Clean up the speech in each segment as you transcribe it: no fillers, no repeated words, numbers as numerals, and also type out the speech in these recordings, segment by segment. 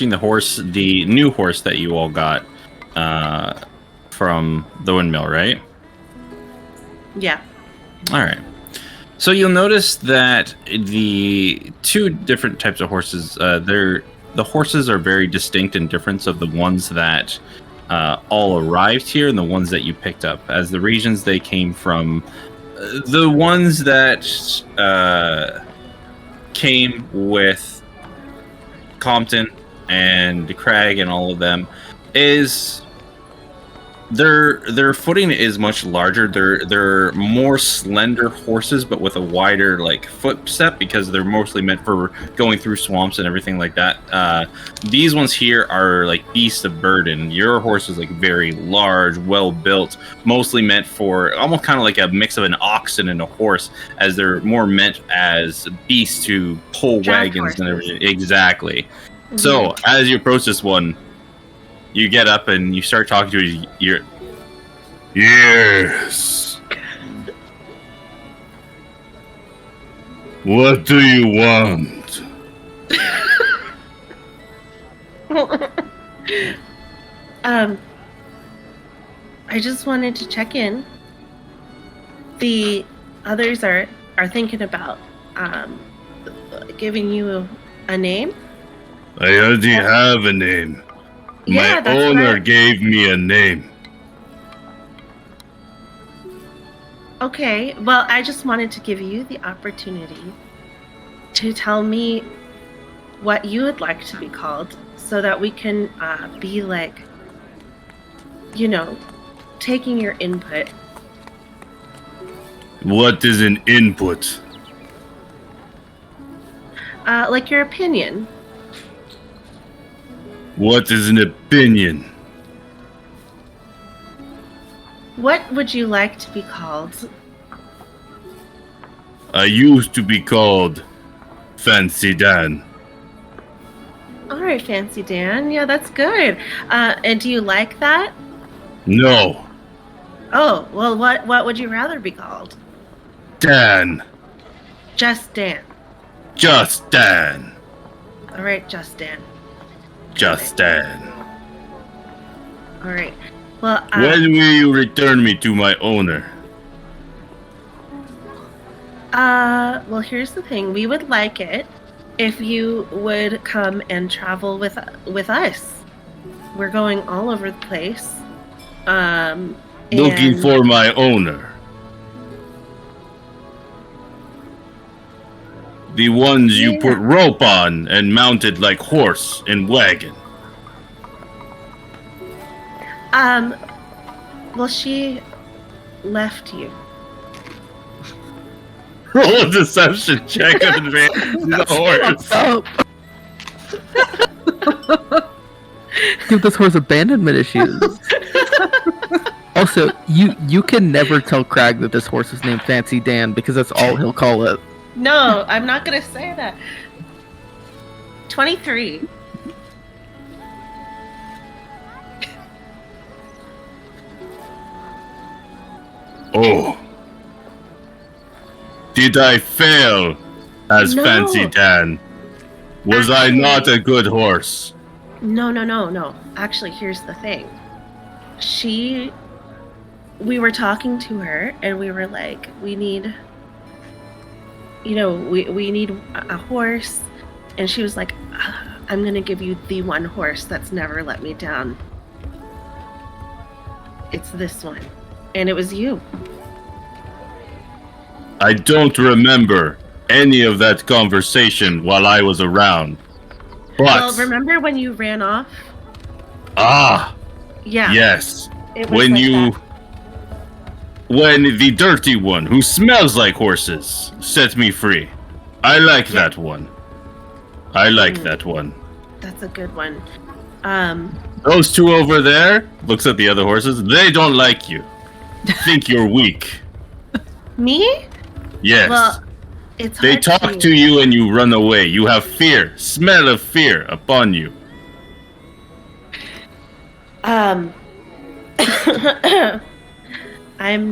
the horse, the new horse that you all got from the windmill, right? Yeah. All right. So you'll notice that the two different types of horses, the horses are very distinct and different of the ones that all arrived here and the ones that you picked up. As the regions they came from, the ones that came with Compton and Crag and all of them is their footing is much larger. They're more slender horses, but with a wider like footstep because they're mostly meant for going through swamps and everything like that. These ones here are like beasts of burden. Your horse is like very large, well built, mostly meant for almost kind of like a mix of an oxen and a horse, as they're more meant as beasts to pull wagons and everything. Exactly. Mm-hmm. So as you approach this one, you get up and you start talking to his ear. Yes. What do you want? I just wanted to check in. The others are thinking about giving you a name. I already have a name. Yeah, my owner gave me a name. Okay, well, I just wanted to give you the opportunity to tell me what you would like to be called so that we can be like, you know, taking your input. What is an input? Like your opinion. What is an opinion? What would you like to be called? I used to be called Fancy Dan. All right, Fancy Dan. Yeah, that's good. And do you like that? No. Oh, well, what would you rather be called? Dan. Just Dan. Just Dan. All right, Just Dan. Just Dan. All right. Well, when will you return me to my owner? Well, here's the thing. We would like it if you would come and travel with us. We're going all over the place. Looking for my owner. The ones you put rope on and mounted like horse and wagon. Well, she left you. Roll a deception check of advantage to the horse. Give this horse abandonment issues. Also, you can never tell Crag that this horse is named Fancy Dan because that's all he'll call it. No, I'm not gonna say that. 23. Oh. Did I fail as Fancy Dan? Was I not a good horse? No. Actually, here's the thing. We were talking to her and we were like, we need, we need a horse. And she was like, I'm going to give you the one horse that's never let me down. It's this one. And it was you. I don't remember any of that conversation while I was around. But well, remember when you ran off? Ah. Yeah. Yes. It was like when the dirty one who smells like horses set me free. I like that one. I like that one. That's a good one. Those two over there, looks at the other horses, they don't like you. Think you're weak. Me? Yes. Well, it's hard they talk to you and you run away. You have fear, smell of fear upon you. I'm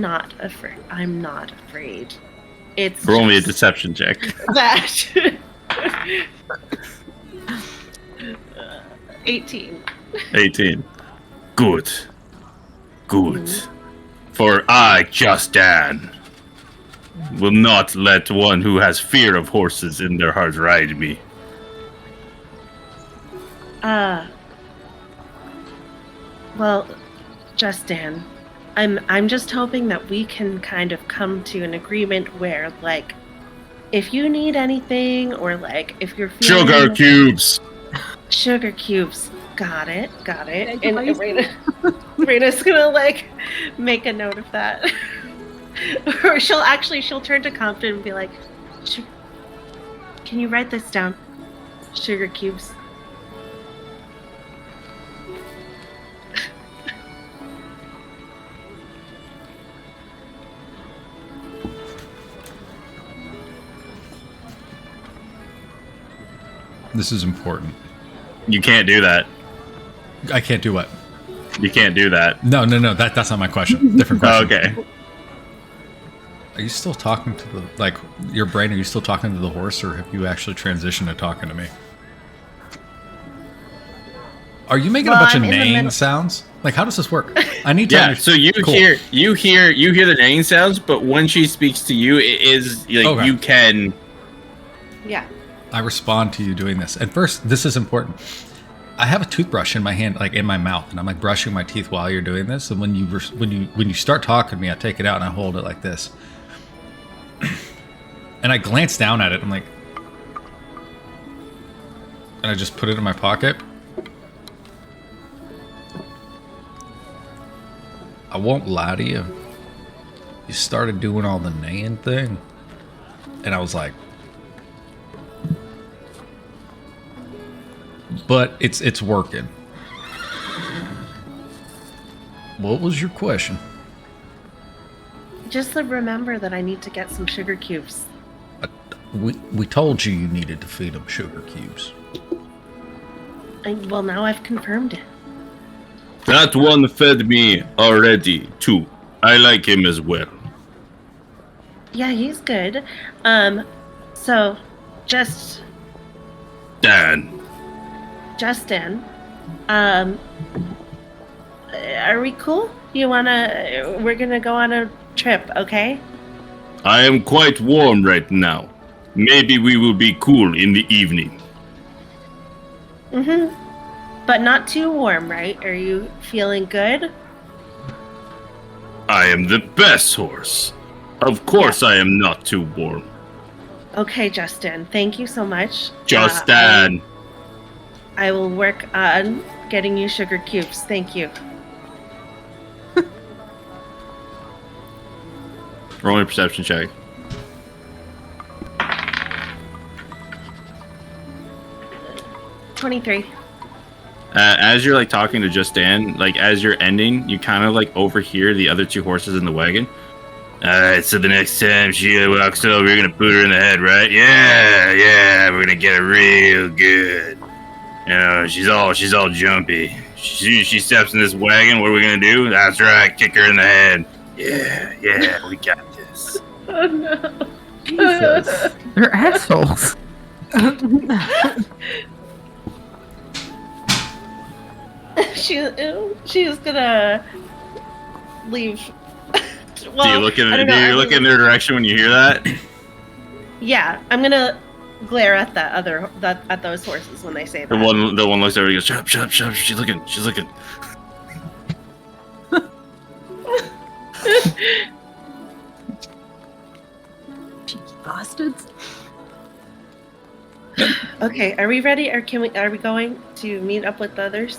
not afraid. It's roll me a deception check. That 18. 18. Good. Good. For I, Just Dan, will not let one who has fear of horses in their heart ride me. Well, Justin, I'm just hoping that we can kind of come to an agreement where, like, if you need anything or like if you're feeling Sugar cubes. Sugar cubes. Got it. And Raina's gonna like make a note of that. Or she'll turn to Compton and be like, can you write this down? Sugar cubes. This is important. You can't do that. I can't do what? You can't do that. No. That's not my question. Different question. Okay. Are you still talking to the, like, your brain? Are you still talking to the horse, or have you actually transitioned to talking to me? Are you making a bunch of neighing sounds? Like, how does this work? I need to. Yeah. So you Cool. hear the neighing sounds, but when she speaks to you, it is like Okay. you can. Yeah. I respond to you doing this. And first, this is important. I have a toothbrush in my hand, like in my mouth, and I'm like brushing my teeth while you're doing this. And when you start talking to me, I take it out and I hold it like this. And I glance down at it. I'm like, and I just put it in my pocket. I won't lie to you. You started doing all the neighing thing, and I was like, but it's working. What was your question? Just remember that I need to get some sugar cubes. We told you needed to feed them sugar cubes. Well, now I've confirmed it. That one fed me already too. I like him as well. Yeah, he's good. So, just Dan. Justin, are we cool? We're gonna go on a trip, okay? I am quite warm right now. Maybe we will be cool in the evening. Mm-hmm. But not too warm, right? Are you feeling good? I am the best horse. Of course I am not too warm. Okay, Justin. Thank you so much. Just Dan. I will work on getting you sugar cubes. Thank you. Roll a perception check. $23. As you're like talking to Just Dan, like as you're ending, you kind of like overhear the other two horses in the wagon. Alright, so the next time she walks over, you're gonna put her in the head, right? Yeah, we're gonna get her real good. You know, she's all jumpy. She steps in this wagon, what are we gonna do? That's right, kick her in the head. Yeah, we got this. Oh no. Jesus. They're assholes. She's gonna leave. Well, Do you look in I don't know, look in their direction when you hear that? Yeah, I'm gonna glare at at those horses when they say that. The one looks over and goes, shut up, she's looking. Cheeky bastards. Okay, are we ready, or are we going to meet up with the others?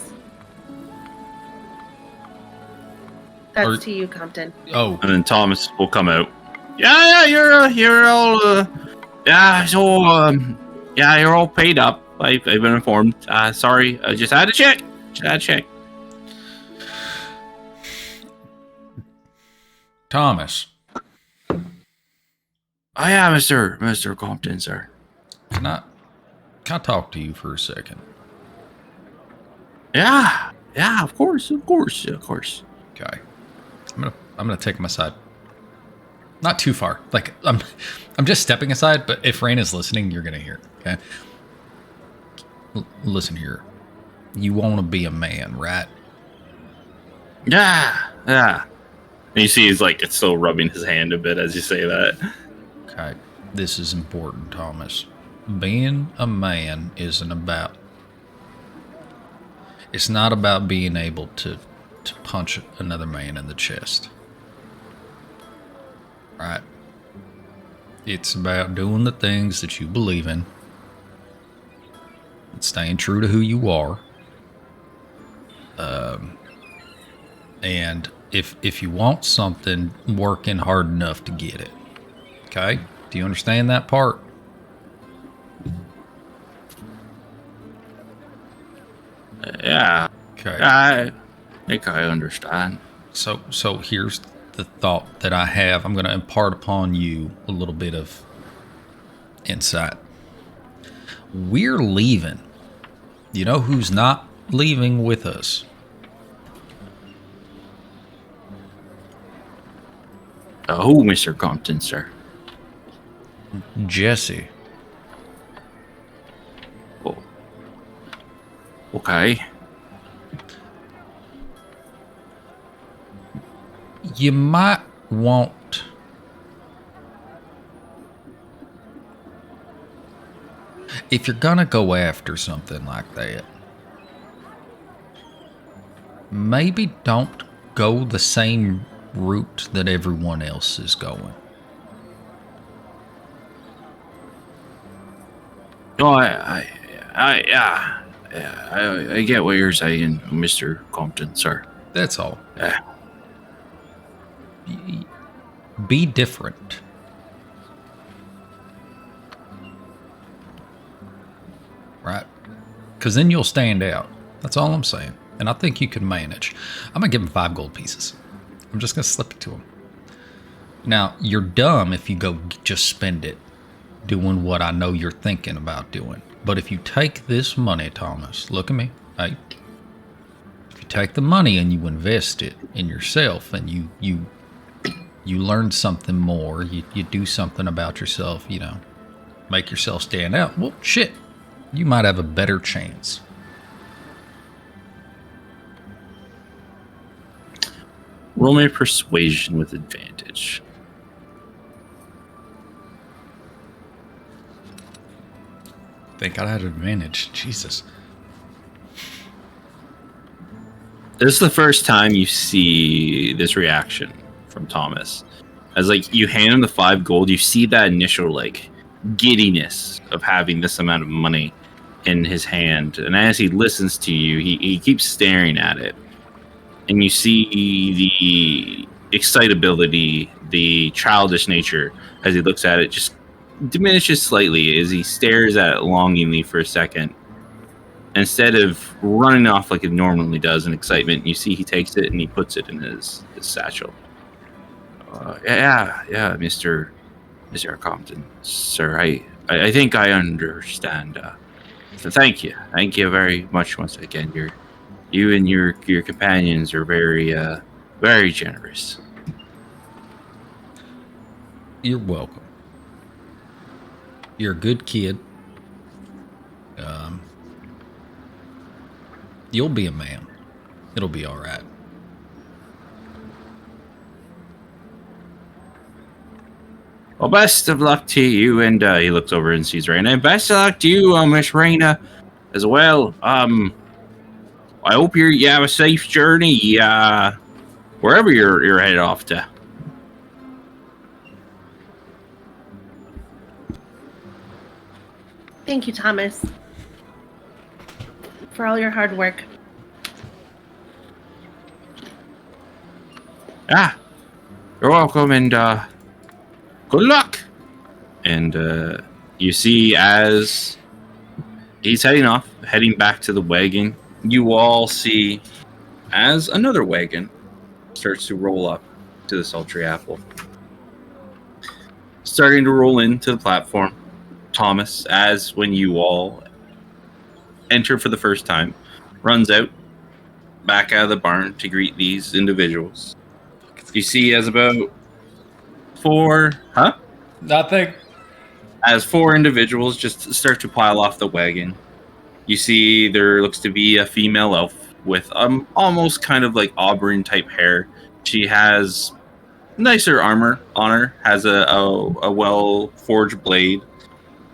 That's to you, Compton. Oh, And then Thomas will come out. Yeah, you're all you're all paid up. I've been informed. Sorry, I just had to check. Thomas, Oh yeah, Mr. Compton, sir. can I talk to you for a second? Yeah, of course. Okay. I'm gonna take him aside. Not too far. Like I'm just stepping aside, but if Rain is listening, you're gonna hear. Okay. Listen here. You want to be a man, right? Yeah. And you see he's like, it's still rubbing his hand a bit as you say that. Okay. This is important, Thomas. Being a man isn't about... It's not about being able to punch another man in the chest. Right? It's about doing the things that you believe in. And staying true to who you are. And if you want something, working hard enough to get it. Okay? Do you understand that part? Yeah. Okay. I think I understand. So here's the thought that I have. I'm going to impart upon you a little bit of insight. We're leaving. You know who's not leaving with us? Oh, Mr. Compton, sir. Jesse. Oh. Okay. You might want... If you're gonna go after something like that, maybe don't go the same route that everyone else is going. No, I get what you're saying, Mr. Compton, sir. That's all. Yeah. Be different. Right? Because then you'll stand out. That's all I'm saying. And I think you can manage. I'm going to give him 5 gold pieces. I'm just going to slip it to him. Now, you're dumb if you go just spend it doing what I know you're thinking about doing. But if you take this money, Thomas, look at me. Hey. If you take the money and you invest it in yourself and you learn something more, you do something about yourself, you know, make yourself stand out, well, shit, you might have a better chance. Roll me persuasion with advantage. Think I had advantage. Jesus. This is the first time you see this reaction from Thomas. As like you hand him the 5 gold, you see that initial like giddiness of having this amount of money in his hand. And as he listens to you, he keeps staring at it. And you see the excitability, the childish nature as he looks at it just diminishes slightly as he stares at it longingly for a second. Instead of running off like it normally does in excitement, you see he takes it and he puts it in his satchel. Yeah, Mr. Compton, sir. I think I understand. So thank you very much once again. You and your companions are very generous. You're welcome. You're a good kid. You'll be a man. It'll be all right. Well, best of luck to you. And he looks over and sees Raina. And best of luck to you, Miss Raina, as well. I hope you have a safe journey. Wherever you're headed off to. Thank you, Thomas, for all your hard work. You're welcome, and good luck. And you see as he's heading back to the wagon, you all see as another wagon starts to roll up to the sultry apple. Starting to roll into the platform, Thomas, as when you all enter for the first time, runs out back out of the barn to greet these individuals. You see as about 4 Nothing. as 4 individuals just start to pile off the wagon. You see there looks to be a female elf with almost kind of like auburn type hair. She has nicer armor on her, has a well forged blade.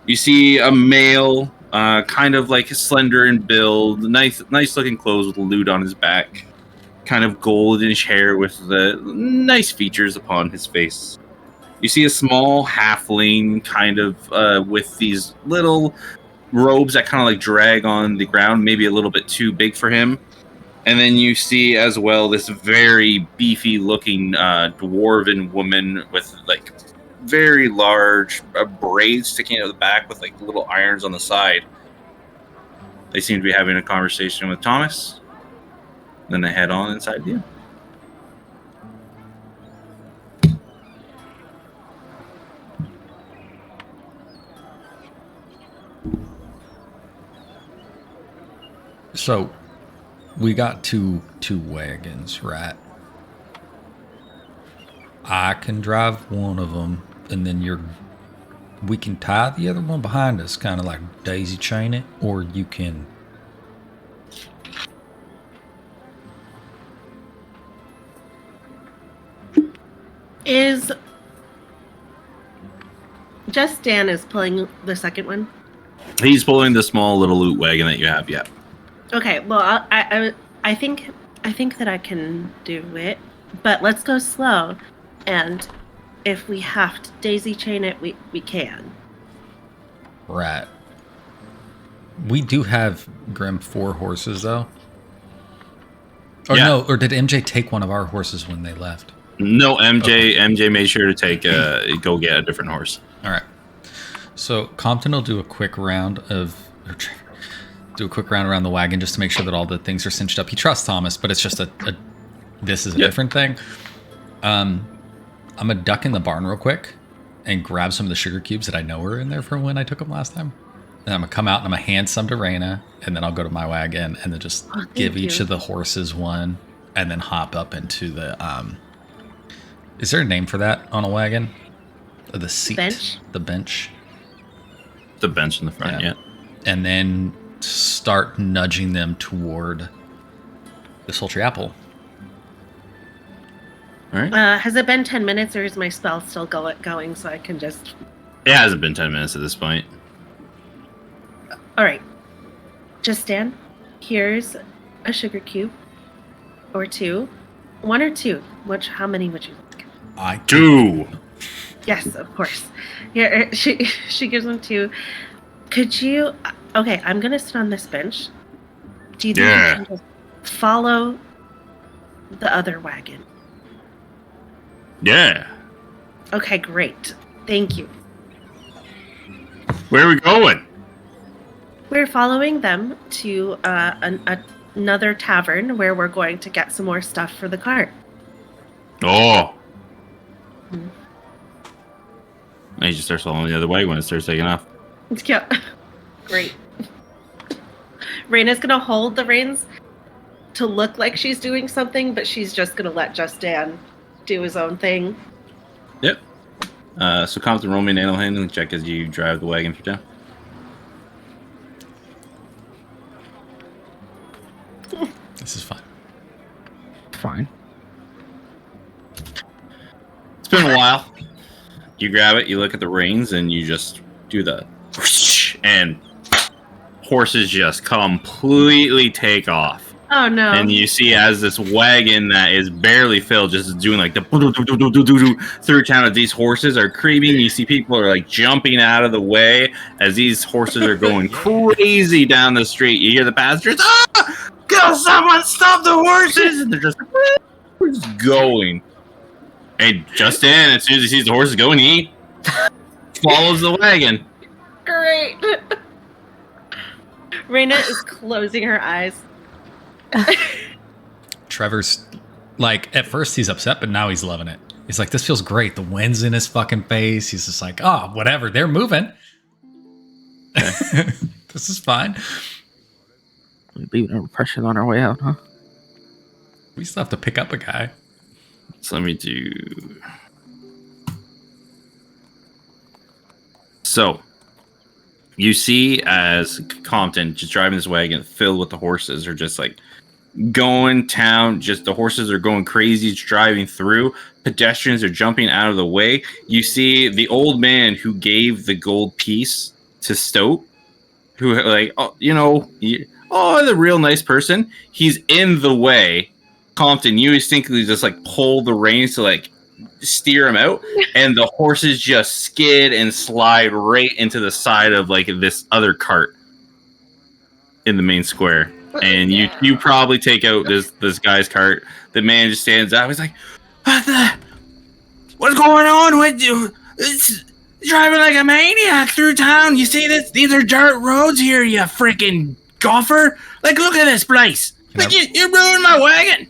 You see a male, kind of like slender in build, nice looking clothes with loot on his back, kind of goldish hair with the nice features upon his face. You see a small halfling, kind of with these little robes that kind of like drag on the ground, maybe a little bit too big for him. And then you see as well this very beefy looking dwarven woman with like very large braids sticking out of the back with like little irons on the side. They seem to be having a conversation with Thomas. Then they head on inside the inn. So, we got two wagons, right? I can drive one of them, and then we can tie the other one behind us, kind of like daisy chain it, or you can. Is just Dan is pulling the second one? He's pulling the small little loot wagon that you have, yeah. Okay, well, I think that I can do it, but let's go slow, and if we have to daisy chain it, we can. Right. We do have Grim 4 horses, though. Or Yeah. no, or did MJ take one of our horses when they left? No, MJ made sure to take go get a different horse. All right. So Compton will do a quick round around the wagon just to make sure that all the things are cinched up. He trusts Thomas, but it's just this is a different thing. I'm gonna duck in the barn real quick and grab some of the sugar cubes that I know were in there from when I took them last time. And I'm gonna come out and I'm gonna hand some to Raina, and then I'll go to my wagon and then just give each of the horses one, and then hop up into the Is there a name for that on a wagon? The seat, Bench? the bench. The bench in the front, yeah. And then start nudging them toward the sultry apple. All right. Has it been 10 minutes, or is my spell still going so I can just... It hasn't been 10 minutes at this point. All right. Just Dan, here's a sugar cube. Or two. One or two. How many would you like? Two! Yes, of course. Here, she gives them two. Could you... Okay, I'm going to sit on this bench. Do you think you can just follow the other wagon? Yeah. Okay, great. Thank you. Where are we going? We're following them to another tavern where we're going to get some more stuff for the cart. Oh. And he just starts following the other way when it starts taking off. Yeah. Great. Raina's going to hold the reins to look like she's doing something, but she's just going to let Just Dan do his own thing. Yep. So Compton, roll me an animal handling check as you drive the wagon through town. This is fine. Fine. It's been a while. You grab it, you look at the reins, and you just do the whoosh, and horses just completely take off. Oh no. And you see as this wagon that is barely filled just doing like the through town as these horses are creeping. You see people are like jumping out of the way as these horses are going crazy down the street. You hear the passengers, "Ah! Go, someone stop the horses!" And they're just going. And just in, as soon as he sees the horses going, he follows the wagon. Great. Raina is closing her eyes. Trevor's like, at first he's upset, but now he's loving it. He's like, this feels great. The wind's in his fucking face. He's just like, oh, whatever. They're moving. This is fine. We leaving an impression on our way out, huh? We still have to pick up a guy. So let me do. So You see as Compton just driving this wagon filled with the horses are just like going town. Just the horses are going crazy, just driving through. Pedestrians are jumping out of the way. You see the old man who gave the gold piece to Stoat, who like, oh, the real nice person. He's in the way. Compton, you instinctively just like pull the reins to like steer him out, and the horses just skid and slide right into the side of like this other cart in the main square. And you probably take out this guy's cart. The man just stands up. He's like, what's going on with you? It's driving like a maniac through town. You see this? These are dirt roads here, you freaking golfer. Like, look at this place. Like, you ruined my wagon.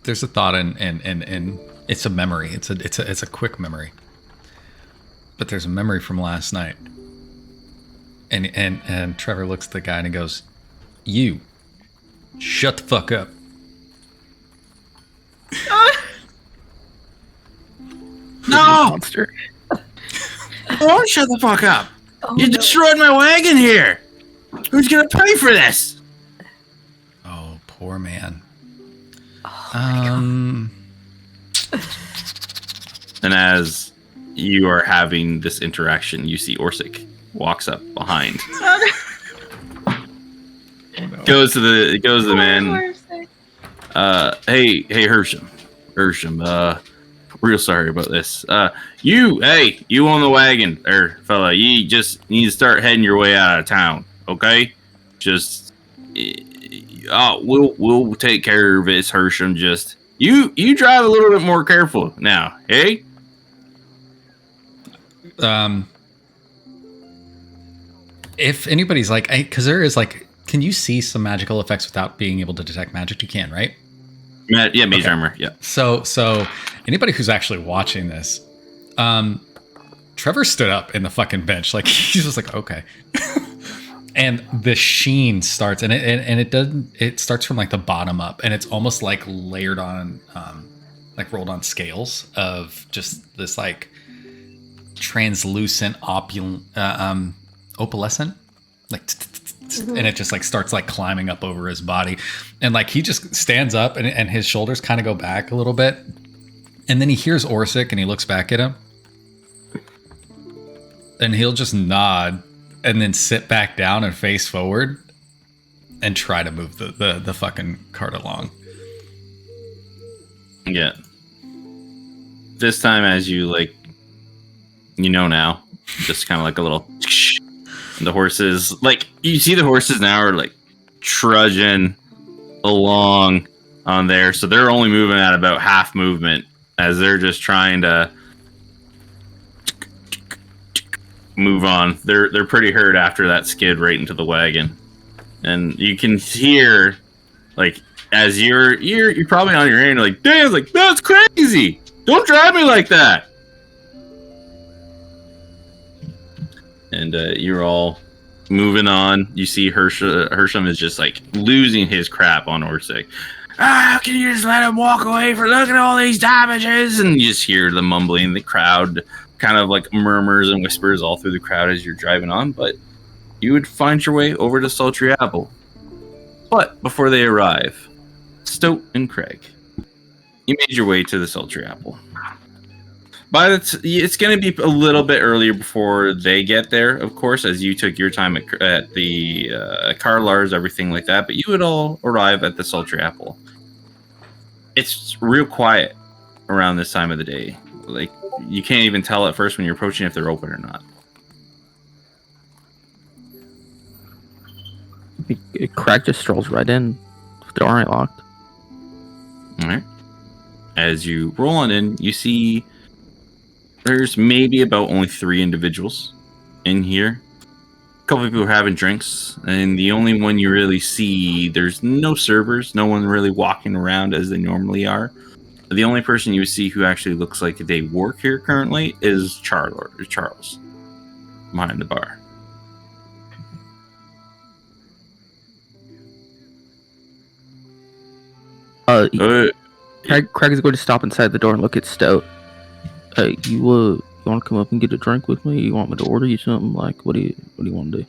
There's a thought and it's a memory. It's a quick memory. But there's a memory from last night. And Trevor looks at the guy and he goes, "You shut the fuck up." No! Monster. Don't shut the fuck up. You destroyed my wagon here. Who's gonna pay for this? Oh, poor man. And as you are having this interaction, you see Orsic walks up behind. Goes to the man. Hey, Hersham. Real sorry about this. You on the wagon, fella. You just need to start heading your way out of town, okay? Just, we'll take care of it, Hersham. Just you drive a little bit more careful now, hey? If anybody's like, because there is like, can you see some magical effects without being able to detect magic? You can, right? Yeah, mage armor. Yeah. So anybody who's actually watching this, Trevor stood up in the fucking bench, like he's just like, okay, and the sheen starts, and it starts from like the bottom up, and it's almost like layered on, like rolled on scales of just this like translucent opalescent, like. And it just like starts like climbing up over his body, and like he just stands up and his shoulders kind of go back a little bit, and then he hears Orsic and he looks back at him, and he'll just nod and then sit back down and face forward and try to move the fucking cart along. Yeah. This time, as you like, now, just kind of like a little. And the horses, like, you see the horses now are, like, trudging along on there. So they're only moving at about half movement as they're just trying to move on. They're pretty hurt after that skid right into the wagon. And you can hear, like, as you're probably on your end, like, Dan's like, that's crazy! Don't drive me like that! And you're all moving on. You see Hersham is just like losing his crap on Orsic. How can you just let him walk away for look at all these damages? And you just hear the mumbling, the crowd kind of like murmurs and whispers all through the crowd as you're driving on. But you would find your way over to Sultry Apple. But before they arrive, Stoat and Craig, you made your way to the Sultry Apple. But it's going to be a little bit earlier before they get there, of course, as you took your time at the Carlars, everything like that. But you would all arrive at the Sultry Apple. It's real quiet around this time of the day. Like, you can't even tell at first when you're approaching if they're open or not. Craig just strolls right in. The door ain't locked. All right. As you roll on in, you see there's maybe about only 3 individuals in here. A couple of people are having drinks, and the only one you really see, there's no servers, no one really walking around as they normally are. The only person you see who actually looks like they work here currently is Charles, behind the bar. Craig is going to stop inside the door and look at Stoat. You You want to come up and get a drink with me? You want me to order you something? Like, what do you want to do?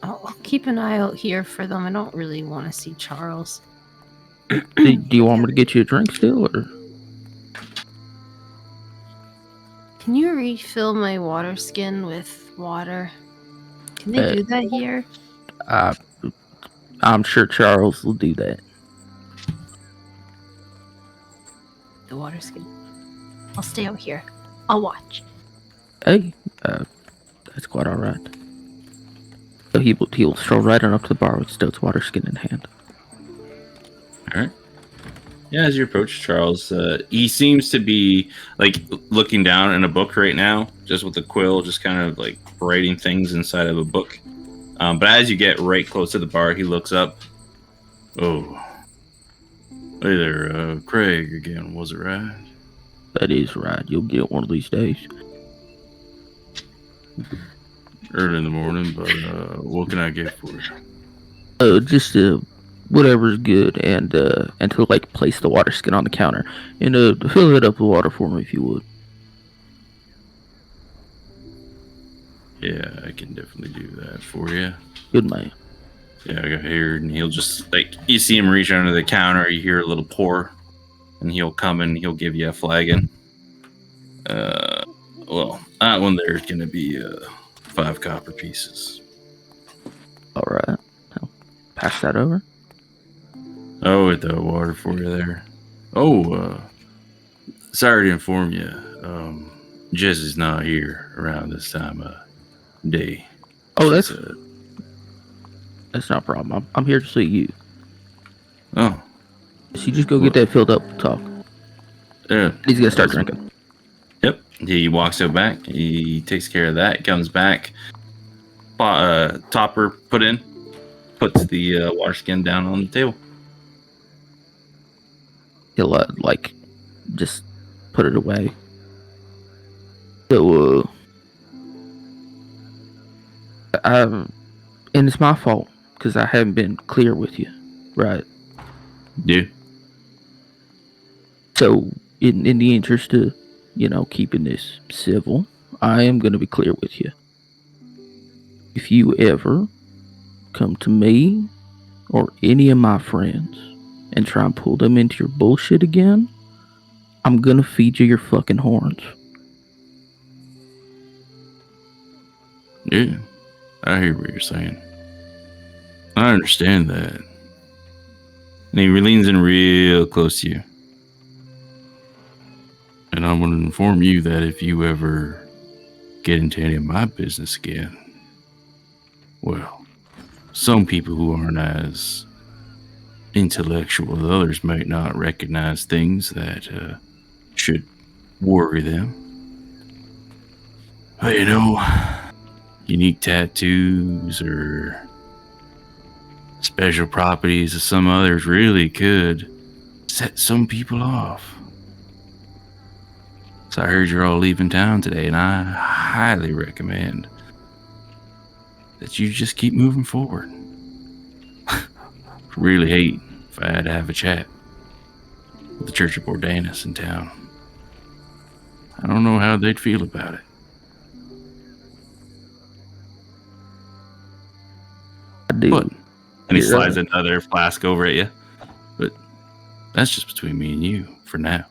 I'll keep an eye out here for them. I don't really want to see Charles. Do you want me to get you a drink still, or? Can you refill my water skin with water? Can they do that here? I'm sure Charles will do that. The water skin. I'll stay out here. I'll watch. Hey, that's quite all right. So he will stroll right on up to the bar with Stoat's water skin in hand. All right. Yeah, as you approach Charles, he seems to be like looking down in a book right now, just with a quill, just kind of like writing things inside of a book. But as you get right close to the bar, he looks up. Oh, hey there, Craig again, was it right? That is right. You'll get one of these days. Early in the morning, but what can I get for you? Just whatever's good, and to like place the water skin on the counter, and fill it up with water for me if you would. Yeah, I can definitely do that for you. Good man. Yeah, I got here, and he'll just like you see him reach under the counter. You hear a little pour, and he'll come and he'll give you a flagon. Well, that one there's gonna be 5 copper pieces. All right. I'll pass that over. Oh, with the water for you there. Oh, sorry to inform you. Jesse's not here around this time of day. Oh, that's not a problem. I'm here to see you. Oh. So you just go get that filled up. Talk. Yeah. He's gonna start drinking. Yep. He walks out back. He takes care of that. Comes back. Topper put in. Puts the water skin down on the table. He'll like just put it away. So and it's my fault because I haven't been clear with you, right? Yeah. So in the interest of keeping this civil, I am going to be clear with you. If you ever come to me or any of my friends and try and pull them into your bullshit again, I'm going to feed you your fucking horns. Yeah. I hear what you're saying. I understand that. And he leans in real close to you. And I want to inform you that if you ever get into any of my business again, well, some people who aren't as intellectual as others might not recognize things that should worry them. But unique tattoos or special properties of some others really could set some people off. So I heard you're all leaving town today, and I highly recommend that you just keep moving forward. Really hate if I had to have a chat with the Church of Bordanus in town. I don't know how they'd feel about it. I do. But, and he Yeah. slides another flask over at you. But that's just between me and you for now.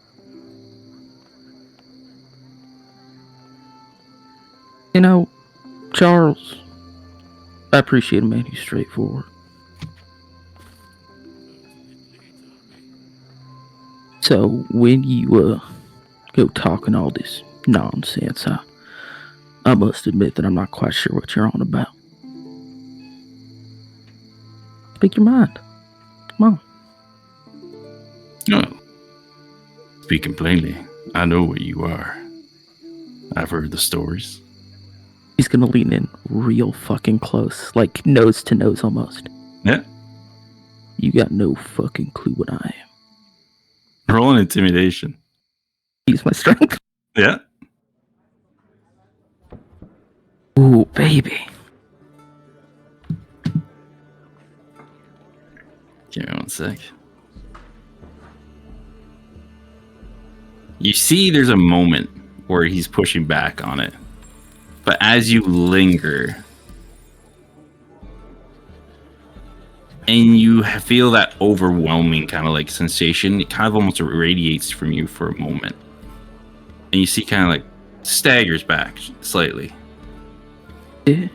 Charles, I appreciate a man who's straightforward. So when you go talking all this nonsense, I must admit that I'm not quite sure what you're on about. Speak your mind. Come on. No. Speaking plainly, I know what you are. I've heard the stories. He's gonna lean in real fucking close, like nose to nose almost. Yeah. You got no fucking clue what I am. Roll an intimidation. Use my strength. Yeah. Ooh, baby. Give me 1 sec. You see there's a moment where he's pushing back on it. But as you linger, and you feel that overwhelming kind of like sensation, it kind of almost radiates from you for a moment. And you see kind of like staggers back slightly. Yeah.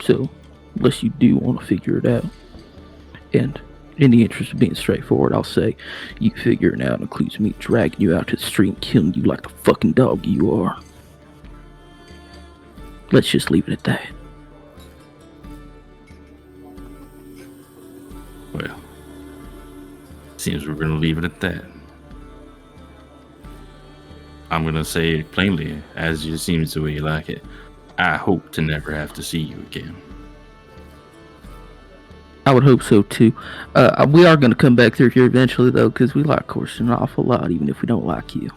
So, unless you do want to figure it out, and in the interest of being straightforward, I'll say you figuring it out includes me dragging you out to the street and killing you like the fucking dog you are. Let's just leave it at that. Well, seems we're gonna leave it at that. I'm gonna say it plainly, as it seems the way you like it. I hope to never have to see you again. I would hope so too. We are going to come back through here eventually, though, because we like Corson an awful lot, even if we don't like you.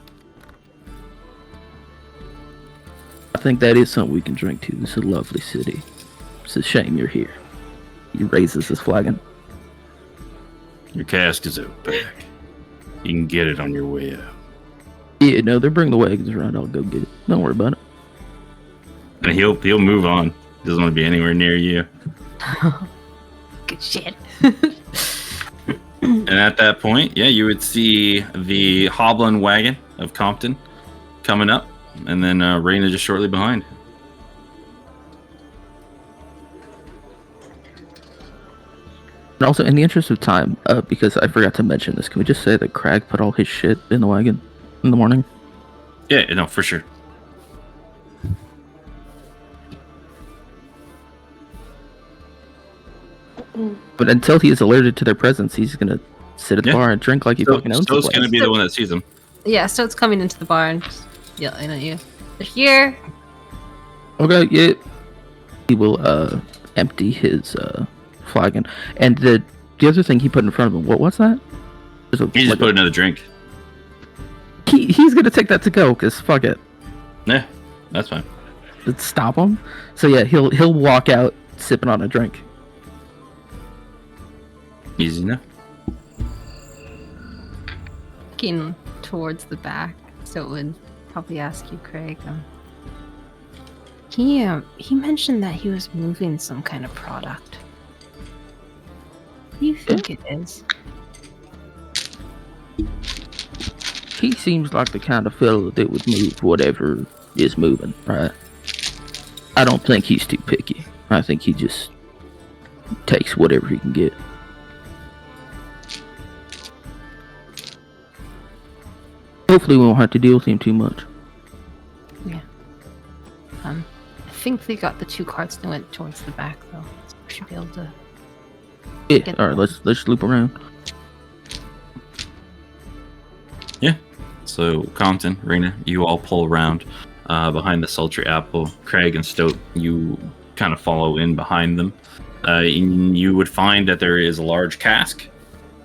I think that is something we can drink to. This is a lovely city. It's a shame you're here. He raises his flagon. Your cask is out back. You can get it on your way out. Yeah, no, they'll bring the wagons around. I'll go get it. Don't worry about it. And he'll move on. He doesn't want to be anywhere near you. Good shit. And at that point, yeah, you would see the Hoblin wagon of Compton coming up, and then Raina just shortly behind. And also, in the interest of time, because I forgot to mention this, can we just say that Crag put all his shit in the wagon in the morning? Yeah, no, for sure. But until he is alerted to their presence, he's gonna sit at the bar and drink like he fucking owns the Sto's place. gonna be the one that sees him. Yeah, Stoat's coming into the bar and just yelling at you. They're here. Okay, yeah. He will empty his flagon. And the other thing he put in front of him, what's that? He just put another drink. He's gonna take that to go, because fuck it. Yeah, that's fine. Let's stop him. So yeah, he'll walk out sipping on a drink. Easy enough. Looking towards the back, so it would probably ask you, Craig. He mentioned that he was moving some kind of product. What do you think it is? He seems like the kind of fellow that would move whatever is moving, right? I don't think he's too picky. I think he just takes whatever he can get. Hopefully we won't have to deal with him too much. Yeah. I think they got the 2 carts that went towards the back, though. So we should be able to. Yeah. All right. Let's loop around. Yeah. So Compton, Raina, you all pull around behind the sultry apple. Craig and Stoat, you kind of follow in behind them. And you would find that there is a large cask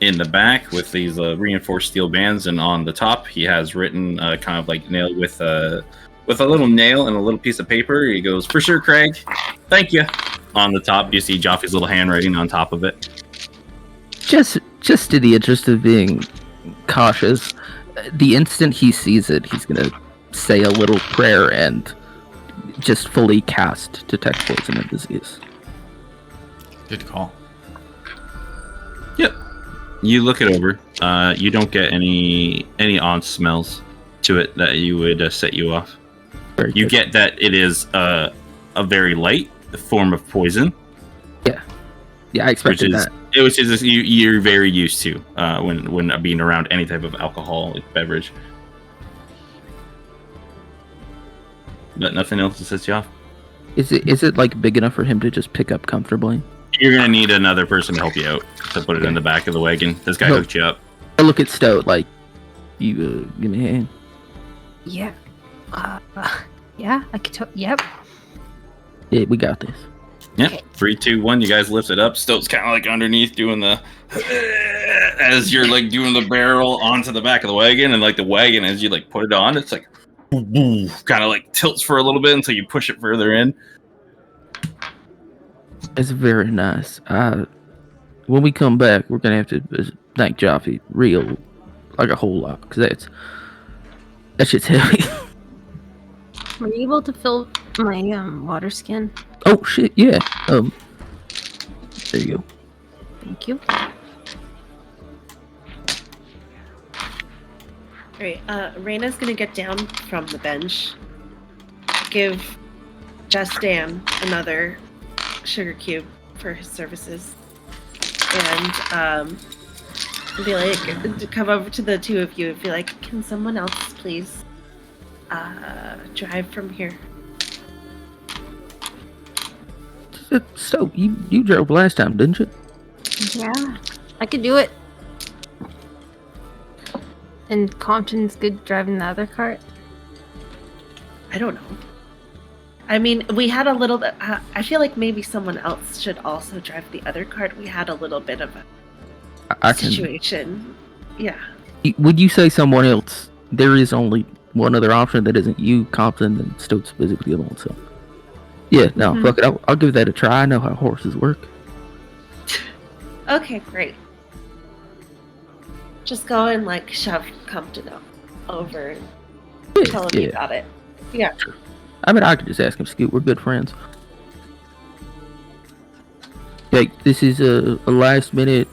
in the back with these reinforced steel bands, and on the top he has written kind of like nailed with a little nail and a little piece of paper. He goes, "For sure, Craig. Thank you." On the top, you see Joffrey's little handwriting on top of it. Just in the interest of being cautious, the instant he sees it, he's gonna say a little prayer and just fully cast Detect Poison and Disease. Good call. Yep. You look it over. You don't get any odd smells to it that you would set you off. Very You good. get that it is a very light form of poison, Yeah, I which expected is that. you're very used to when being around any type of alcoholic beverage. But nothing else that sets you off. Is it like big enough for him to just pick up comfortably? You're gonna need another person to help you out to put it in the back of the wagon. This guy No. hooked you up. I look at Stoat like, you give me a hand. Yeah. Yeah, I could tell. Yep. Yeah, we got this. Yeah, Okay. 3, 2, 1. You guys lift it up. Stoat's kind of like underneath doing the as you're like doing the barrel onto the back of the wagon, and like the wagon as you like put it on, it's like kind of like tilts for a little bit until you push it further in. It's very nice. When we come back, we're gonna have to thank Joffrey like a whole lot, because That shit's heavy. Were you able to fill my water skin? Oh shit, yeah. There you go. Thank you. Alright, Raina's gonna get down from the bench, give Just Dan another sugar cube for his services, and be like, to come over to the two of you and be like, can someone else please drive from here? So you drove last time, didn't you? Yeah, I could do it. And Compton's good driving the other cart? I don't know. I mean, we had a little bit. I feel like maybe someone else should also drive the other cart. We had a little bit of a situation. Yeah. Would you say someone else? There is only one other option that isn't you, Compton, and Stokes physically alone. So, yeah, no, fuck it. I'll give that a try. I know how horses work. Okay, great. Just go and like shove Compton over and tell him about it. Yeah. Sure. I mean, I could just ask him, Scoot. We're good friends. Okay, this is a last minute.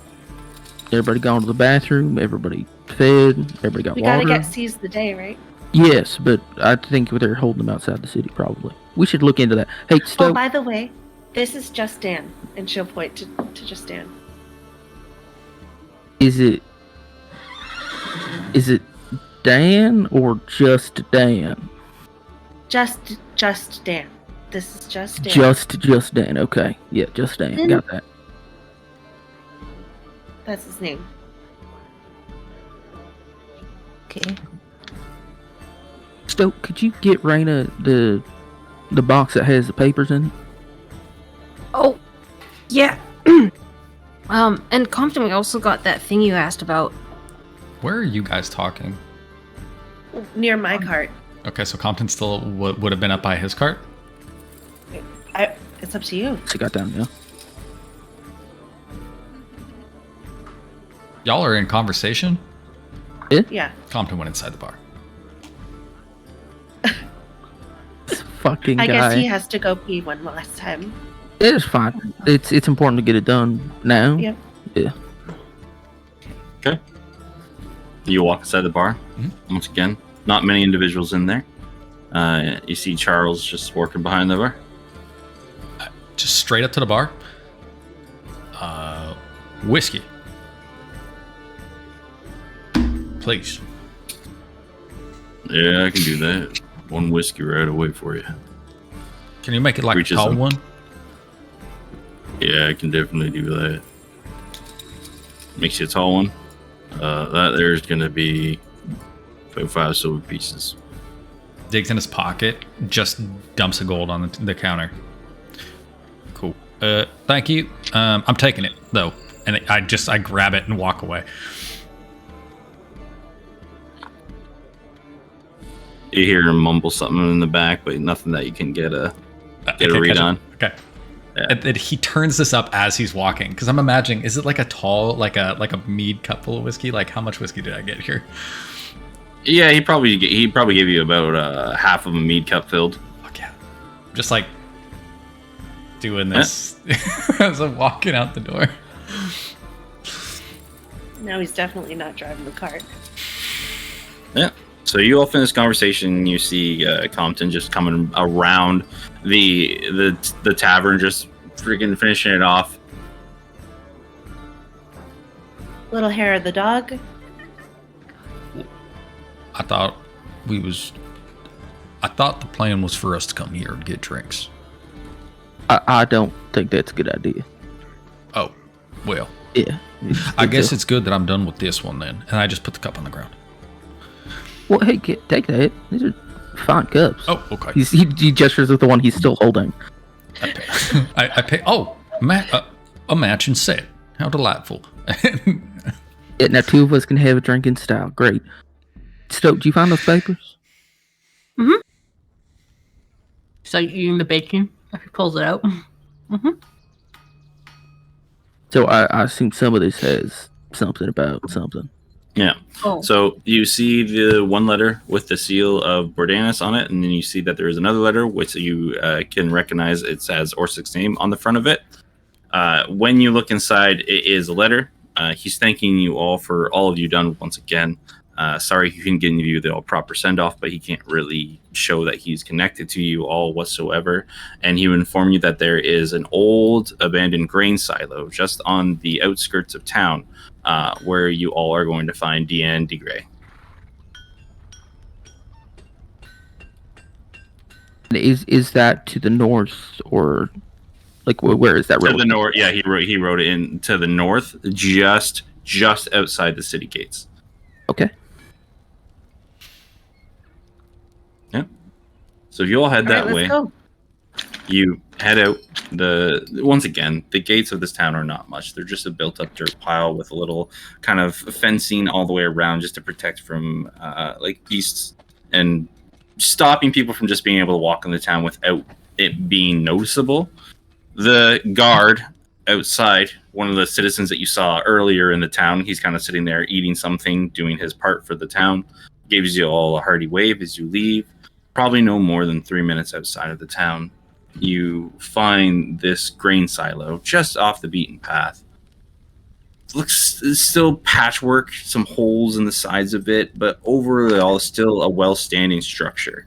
Everybody gone to the bathroom. Everybody fed. Everybody got We water. gotta get seize the day, right? Yes, but I think they're holding them outside the city, probably. We should look into that. Hey, Stoke. Oh, by the way, this is Just Dan, and she'll point to Just Dan. Is it Dan or just Dan? Just Dan. This is Just Dan. Just Dan. Okay. Yeah, just Dan. Got that. That's his name. Okay. Stoke, could you get Raina the box that has the papers in it? Oh, yeah. And Compton, we also got that thing you asked about. Where are you guys talking? Near my cart. Okay, so Compton still would have been up by his cart? It's up to you. She got down, yeah. Y'all are in conversation? Yeah. Compton went inside the bar. Fucking I guy. guess he has to go pee one last time. It's fine. It's important to get it done now. Yep. Yeah. Okay. You walk inside the bar. Once again, not many individuals in there. You see Charles just working behind the bar. Just straight up to the bar. Whiskey. Please. Yeah, I can do that. One whiskey right away for you. Can you make it like Reaches a tall him. one? Yeah, I can definitely do that. Makes you a tall one. That there's gonna be 5 silver pieces. Digs in his pocket, just dumps a gold on the counter. Cool. Thank you. I'm taking it though, and I grab it and walk away. You hear him mumble something in the back, but nothing that you can get a read on. Okay. Yeah. And he turns this up as he's walking, because I'm imagining, is it like a tall, like a mead cup full of whiskey? Like, how much whiskey did I get here? Yeah, he probably gave you about half of a mead cup filled. Fuck yeah. Just like doing this as I'm walking out the door. Now he's definitely not driving the cart. Yeah. So you all finish conversation. You see Compton just coming around the tavern, just freaking finishing it off. Little hair of the dog. I thought the plan was for us to come here and get drinks. I don't think that's a good idea. Oh, well. Yeah. I guess it's good that I'm done with this one then. And I just put the cup on the ground. Well, hey, take that. These are fine cups. Oh, okay. He gestures with the one he's still holding. I pay. Oh, a matching set. How delightful. Yeah, now two of us can have a drink in style. Great. Stoke, did you find those papers? Mm-hmm. So you in the bacon? If he pulls it out. Mm-hmm. So I assume some of this has something about something. Yeah. Oh. So you see the one letter with the seal of Bordanis on it, and then you see that there is another letter which you can recognize. It says Orsik's name on the front of it. When you look inside, it is a letter. He's thanking you all for all of you done once again. Sorry he couldn't give you the proper send-off, but he can't really show that he's connected to you all whatsoever. And he will inform you that there is an old abandoned grain silo just on the outskirts of town, where you all are going to find Deanne DeGray. Is that to the north, or like where is that road? To the north. Yeah, he wrote it in to the north, just outside the city gates. Okay. Yeah. So if you all head that way, Go. you head out. Once again, the gates of this town are not much. They're just a built-up dirt pile with a little kind of fencing all the way around, just to protect from like beasts and stopping people from just being able to walk in the town without it being noticeable. The guard outside, one of the citizens that you saw earlier in the town, he's kind of sitting there eating something, doing his part for the town. Gives you all a hearty wave as you leave. Probably no more than 3 minutes outside of the town, you find this grain silo just off the beaten path. Looks still patchwork, some holes in the sides of it, but overall still a well-standing structure.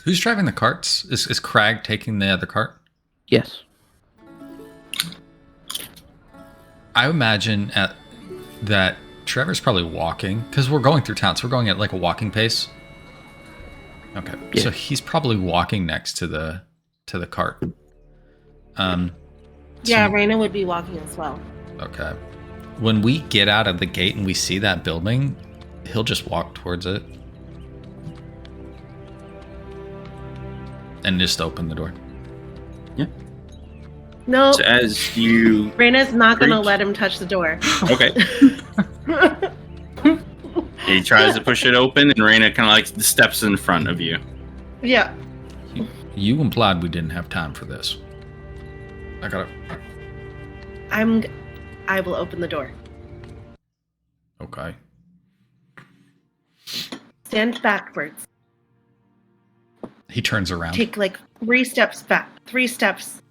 Who's driving the carts? Is Crag taking the other cart? Yes. I imagine that Trevor's probably walking, because we're going through town, so we're going at like a walking pace. Okay, yeah. So he's probably walking next to the cart. Yeah, Raina would be walking as well. Okay. When we get out of the gate and we see that building, he'll just walk towards it. And just open the door. Yeah. No, So as you... Raina's not going to reach- let him touch the door. Okay. He tries to push it open, and Raina kind of like steps in front of you. Yeah. You implied we didn't have time for this. I gotta... I will open the door. Okay. Stand backwards. He turns around. Take like 3 steps back. 3 steps.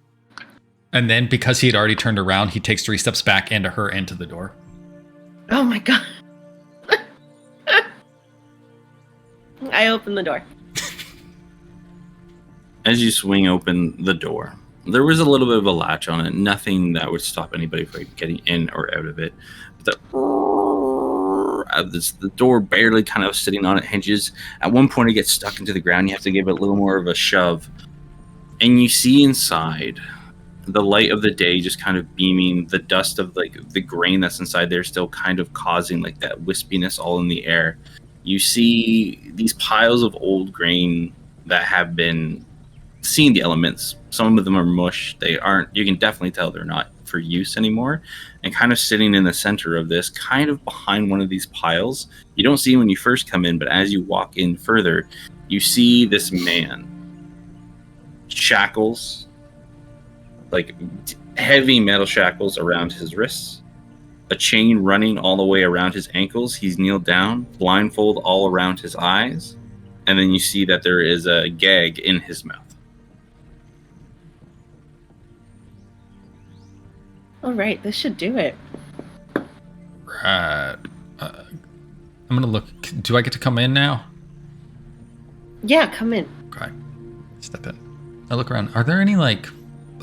And then because he had already turned around, he takes 3 steps back into her into the door. Oh my god. I open the door. As you swing open the door, there was a little bit of a latch on it. Nothing that would stop anybody from getting in or out of it. The door barely kind of sitting on its hinges. At one point, it gets stuck into the ground. You have to give it a little more of a shove. And you see inside the light of the day just kind of beaming, the dust of like the grain that's inside there still kind of causing like that wispiness all in the air. You see these piles of old grain that have been seeing the elements. Some of them are mush. They aren't, you can definitely tell they're not for use anymore. And kind of sitting in the center of this, kind of behind one of these piles, you don't see when you first come in, but as you walk in further, you see this man. Shackles, like heavy metal shackles around his wrists, a chain running all the way around his ankles. He's kneeled down, blindfold all around his eyes, and then you see that there is a gag in his mouth. All right, this should do it. Right. I'm gonna look. Do I get to come in now? Yeah, come in. Okay. Step in. I look around. Are there any like?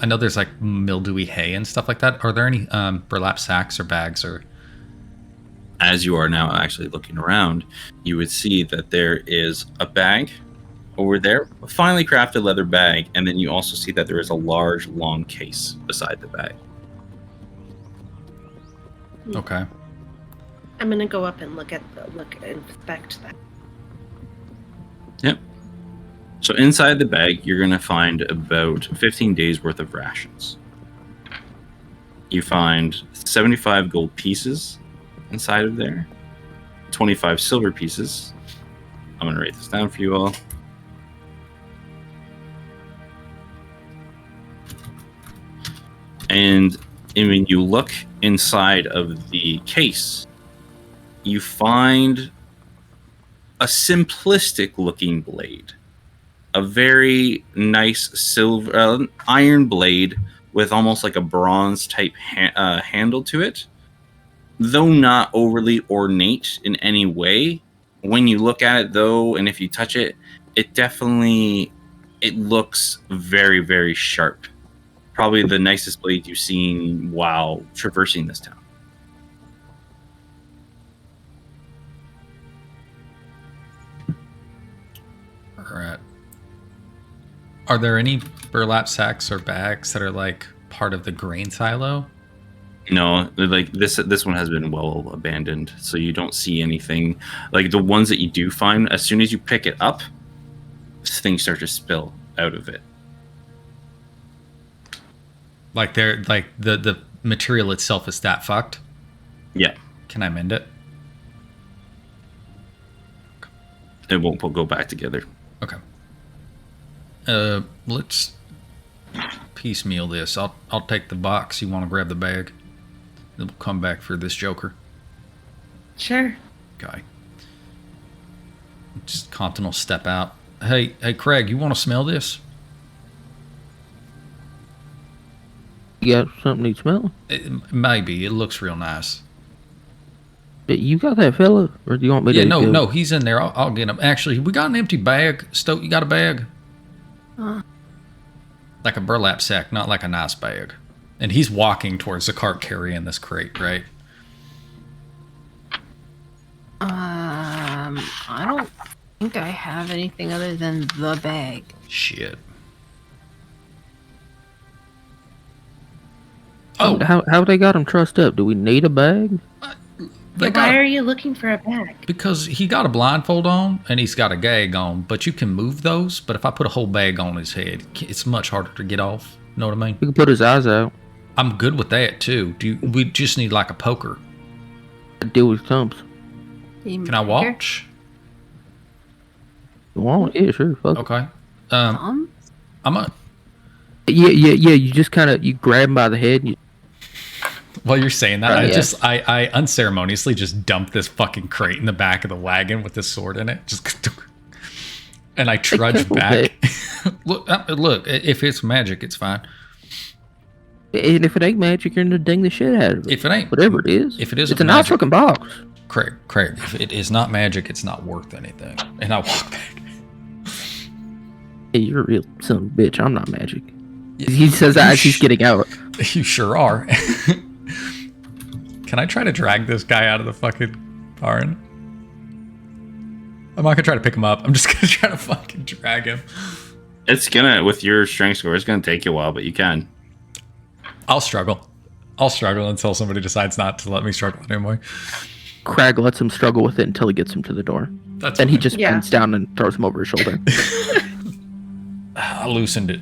I know there's like mildewy hay and stuff like that. Are there any burlap sacks or bags or? As you are now actually looking around, you would see that there is a bag over there, a finely crafted leather bag, and then you also see that there is a large, long case beside the bag. Okay. I'm gonna go up and inspect that. Yep. So inside the bag, you're going to find about 15 days worth of rations. You find 75 gold pieces inside of there, 25 silver pieces. I'm going to write this down for you all. And And when you look inside of the case, you find a simplistic looking blade. A very nice silver iron blade with almost like a bronze type handle to it. Though not overly ornate in any way, when you look at it though, and if you touch it, it looks very, very sharp. Probably the nicest blade you've seen while traversing this town. All right. Are there any burlap sacks or bags that are like part of the grain silo? No, like this one has been well abandoned, so you don't see anything. Like the ones that you do find, as soon as you pick it up, things start to spill out of it. Like they're like the material itself is that fucked? Yeah. Can I mend it? It won't go back together. Okay. Let's piecemeal this. I'll take the box. You want to grab the bag? Then we'll come back for this Joker. Sure. Okay. Just Compton will step out. Hey, Craig, you want to smell this? You got something you smell? Maybe. It looks real nice. You got that fella? Or do you want me to Yeah, go? no, he's in there. I'll get him. Actually, we got an empty bag. Stoke, you got a bag? Like a burlap sack, not like a nice bag. And he's walking towards the cart carrying this crate, right? I don't think I have anything other than the bag. Shit. Oh, How they got him trussed up? Do we need a bag? Why are you looking for a bag? Because he got a blindfold on and he's got a gag on, but you can move those. But if I put a whole bag on his head, it's much harder to get off. Know what I mean? We can put his eyes out. I'm good with that too. We just need like a poker? Deal with thumps. Can I watch? You want? Yeah, sure. Fuck. Okay. Thumbs? I'm a. Yeah. You just kind of grab him by the head. And you, While you're saying that, yeah. I unceremoniously just dump this fucking crate in the back of the wagon with this sword in it. Just and I trudge back. Look, if it's magic, it's fine. and if it ain't magic, you're gonna ding the shit out of it. If it ain't, whatever it is, if it is, it's a nice looking box. Craig, if it is not magic, it's not worth anything. And I walk back. Hey, you're a real son of a bitch. I'm not magic. He says that as he's getting out. You sure are. Can I try to drag this guy out of the fucking barn? I'm not gonna try to pick him up. I'm just gonna try to fucking drag him. It's gonna, with your strength score, it's gonna take you a while, but you can. I'll struggle until somebody decides not to let me struggle anymore. Crag lets him struggle with it until he gets him to the door. That's then fine. he just bends down and throws him over his shoulder. I loosened it.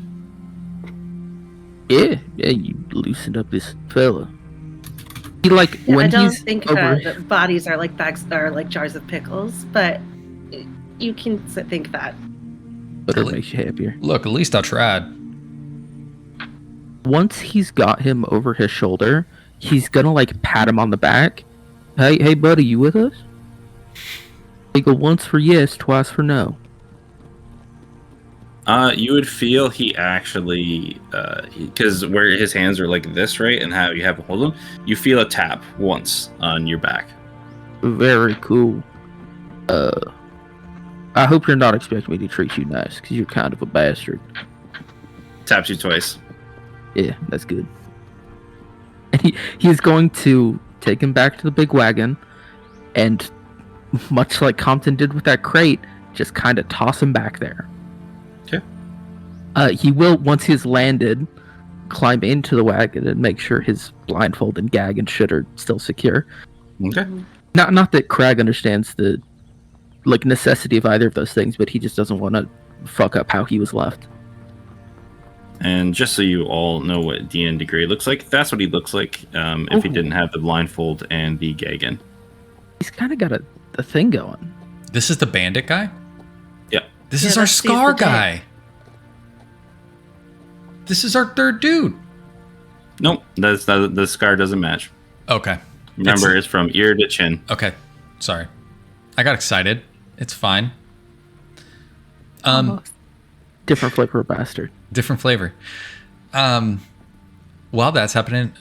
Yeah, you loosened up this fella. He when I don't he's think over, that bodies are like bags are like jars of pickles, but you can think that. whatever makes you happier. Look, at least I tried. Once he's got him over his shoulder, he's gonna pat him on the back. Hey, buddy, you with us? They go once for yes, twice for no. You would feel he actually, because where his hands are like this, right, and how you have to hold them, you feel a tap once on your back. Very cool. I hope you're not expecting me to treat you nice, because you're kind of a bastard. Taps you twice. Yeah, that's good. And he's going to take him back to the big wagon, and much like Compton did with that crate, just kind of toss him back there. Okay. He will, once he's landed, climb into the wagon and make sure his blindfold and gag and shit are still secure. Okay. Not that Crag understands the necessity of either of those things, but he just doesn't want to fuck up how he was left. And just so you all know what Dean Degree looks like, that's what he looks like if he didn't have the blindfold and the gagging. He's kind of got a thing going. This is the bandit guy? Yeah. This is our Scar guy. This is our third dude. Nope, the scar doesn't match. Okay. Remember, it's from ear to chin. Okay. Sorry. I got excited. It's fine. Almost. Different flavor of bastard. Different flavor. While that's happening,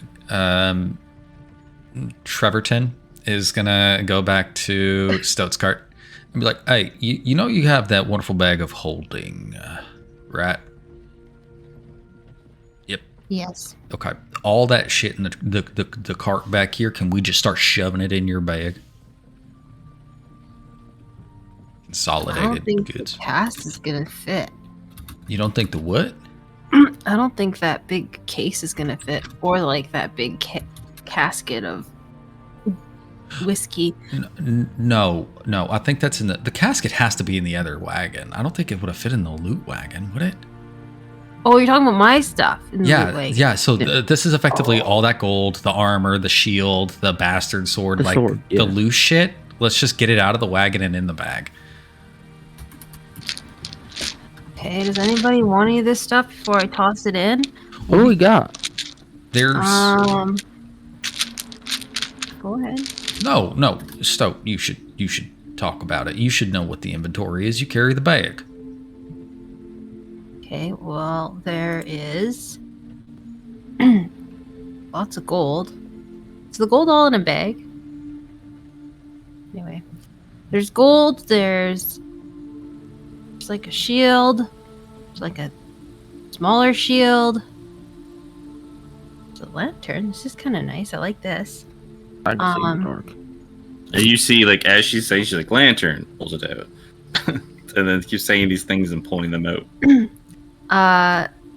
Trevorton is gonna go back to Stoat's cart and be like, "Hey, you know you have that wonderful bag of holding, right?" Yep. Yes. Okay. All that shit in the cart back here. Can we just start shoving it in your bag? I Consolidated don't think goods. the cast is gonna fit. You don't think the what? I don't think that big case is gonna fit, or like that big casket of whiskey. No. I think that's in the casket has to be in the other wagon. I don't think it would have fit in the loot wagon, would it? Oh, you're talking about my stuff. In the Yeah, wagon. yeah. So this is effectively all that gold, the armor, the shield, the bastard sword, The like sword, yeah. the loose shit. Let's just get it out of the wagon and in the bag. Okay. Does anybody want any of this stuff before I toss it in? What do we got? There's Go ahead. no, Stoke. You should talk about it. You should know what the inventory is. You carry the bag. Okay. Well, there is lots of gold. Is the gold all in a bag? Anyway, there's gold. There's like a shield. There's like a smaller shield. There's a lantern. This is kind of nice. I like this. I can see in the dark. And you see, like, as she's saying, she's like, lantern, pulls it out. And then keeps saying these things and pulling them out.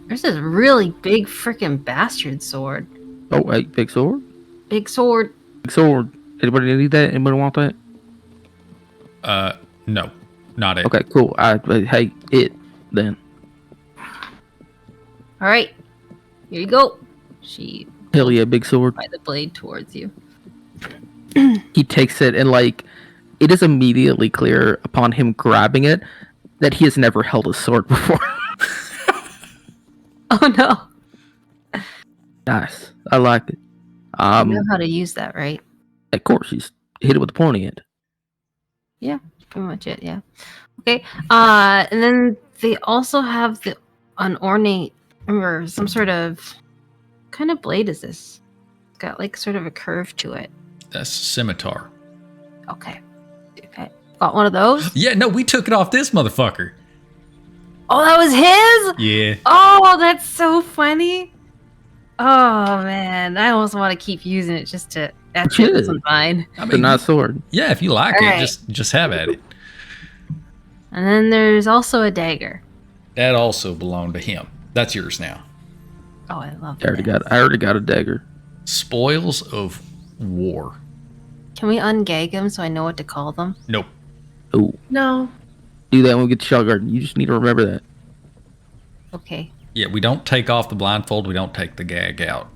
There's this really big freaking bastard sword. Oh, hey, big sword? Big sword. Big sword. Anybody need that? Anybody want that? No, not it. Okay, cool. Hey, it then. All right, here you go. She Hell yeah, big sword. by the blade towards you. He takes it and like it is immediately clear upon him grabbing it that he has never held a sword before. Oh no! Nice. I like it. You know how to use that, right? Of course, he's hit it with the pointy end. Yeah, pretty much it. Yeah. Okay. And then they also have the unornate or some sort of kind of blade is this? It's got like sort of a curve to it. That's scimitar. Okay. Okay. Got one of those? Yeah, no, we took it off this motherfucker. Oh, that was his? Yeah. Oh, that's so funny. Oh man, I almost want to keep using it just to actually Good. this one's mine. I But not sword. yeah, if you like All it, right. just have at it. And then there's also a dagger. That also belonged to him. That's yours now. Oh, I love I that. already got a dagger. Spoils of war. Can we ungag them so I know what to call them? Nope. Oh, No. do that when we get to Shell Garden. You just need to remember that. Okay. Yeah, we don't take off the blindfold. We don't take the gag out.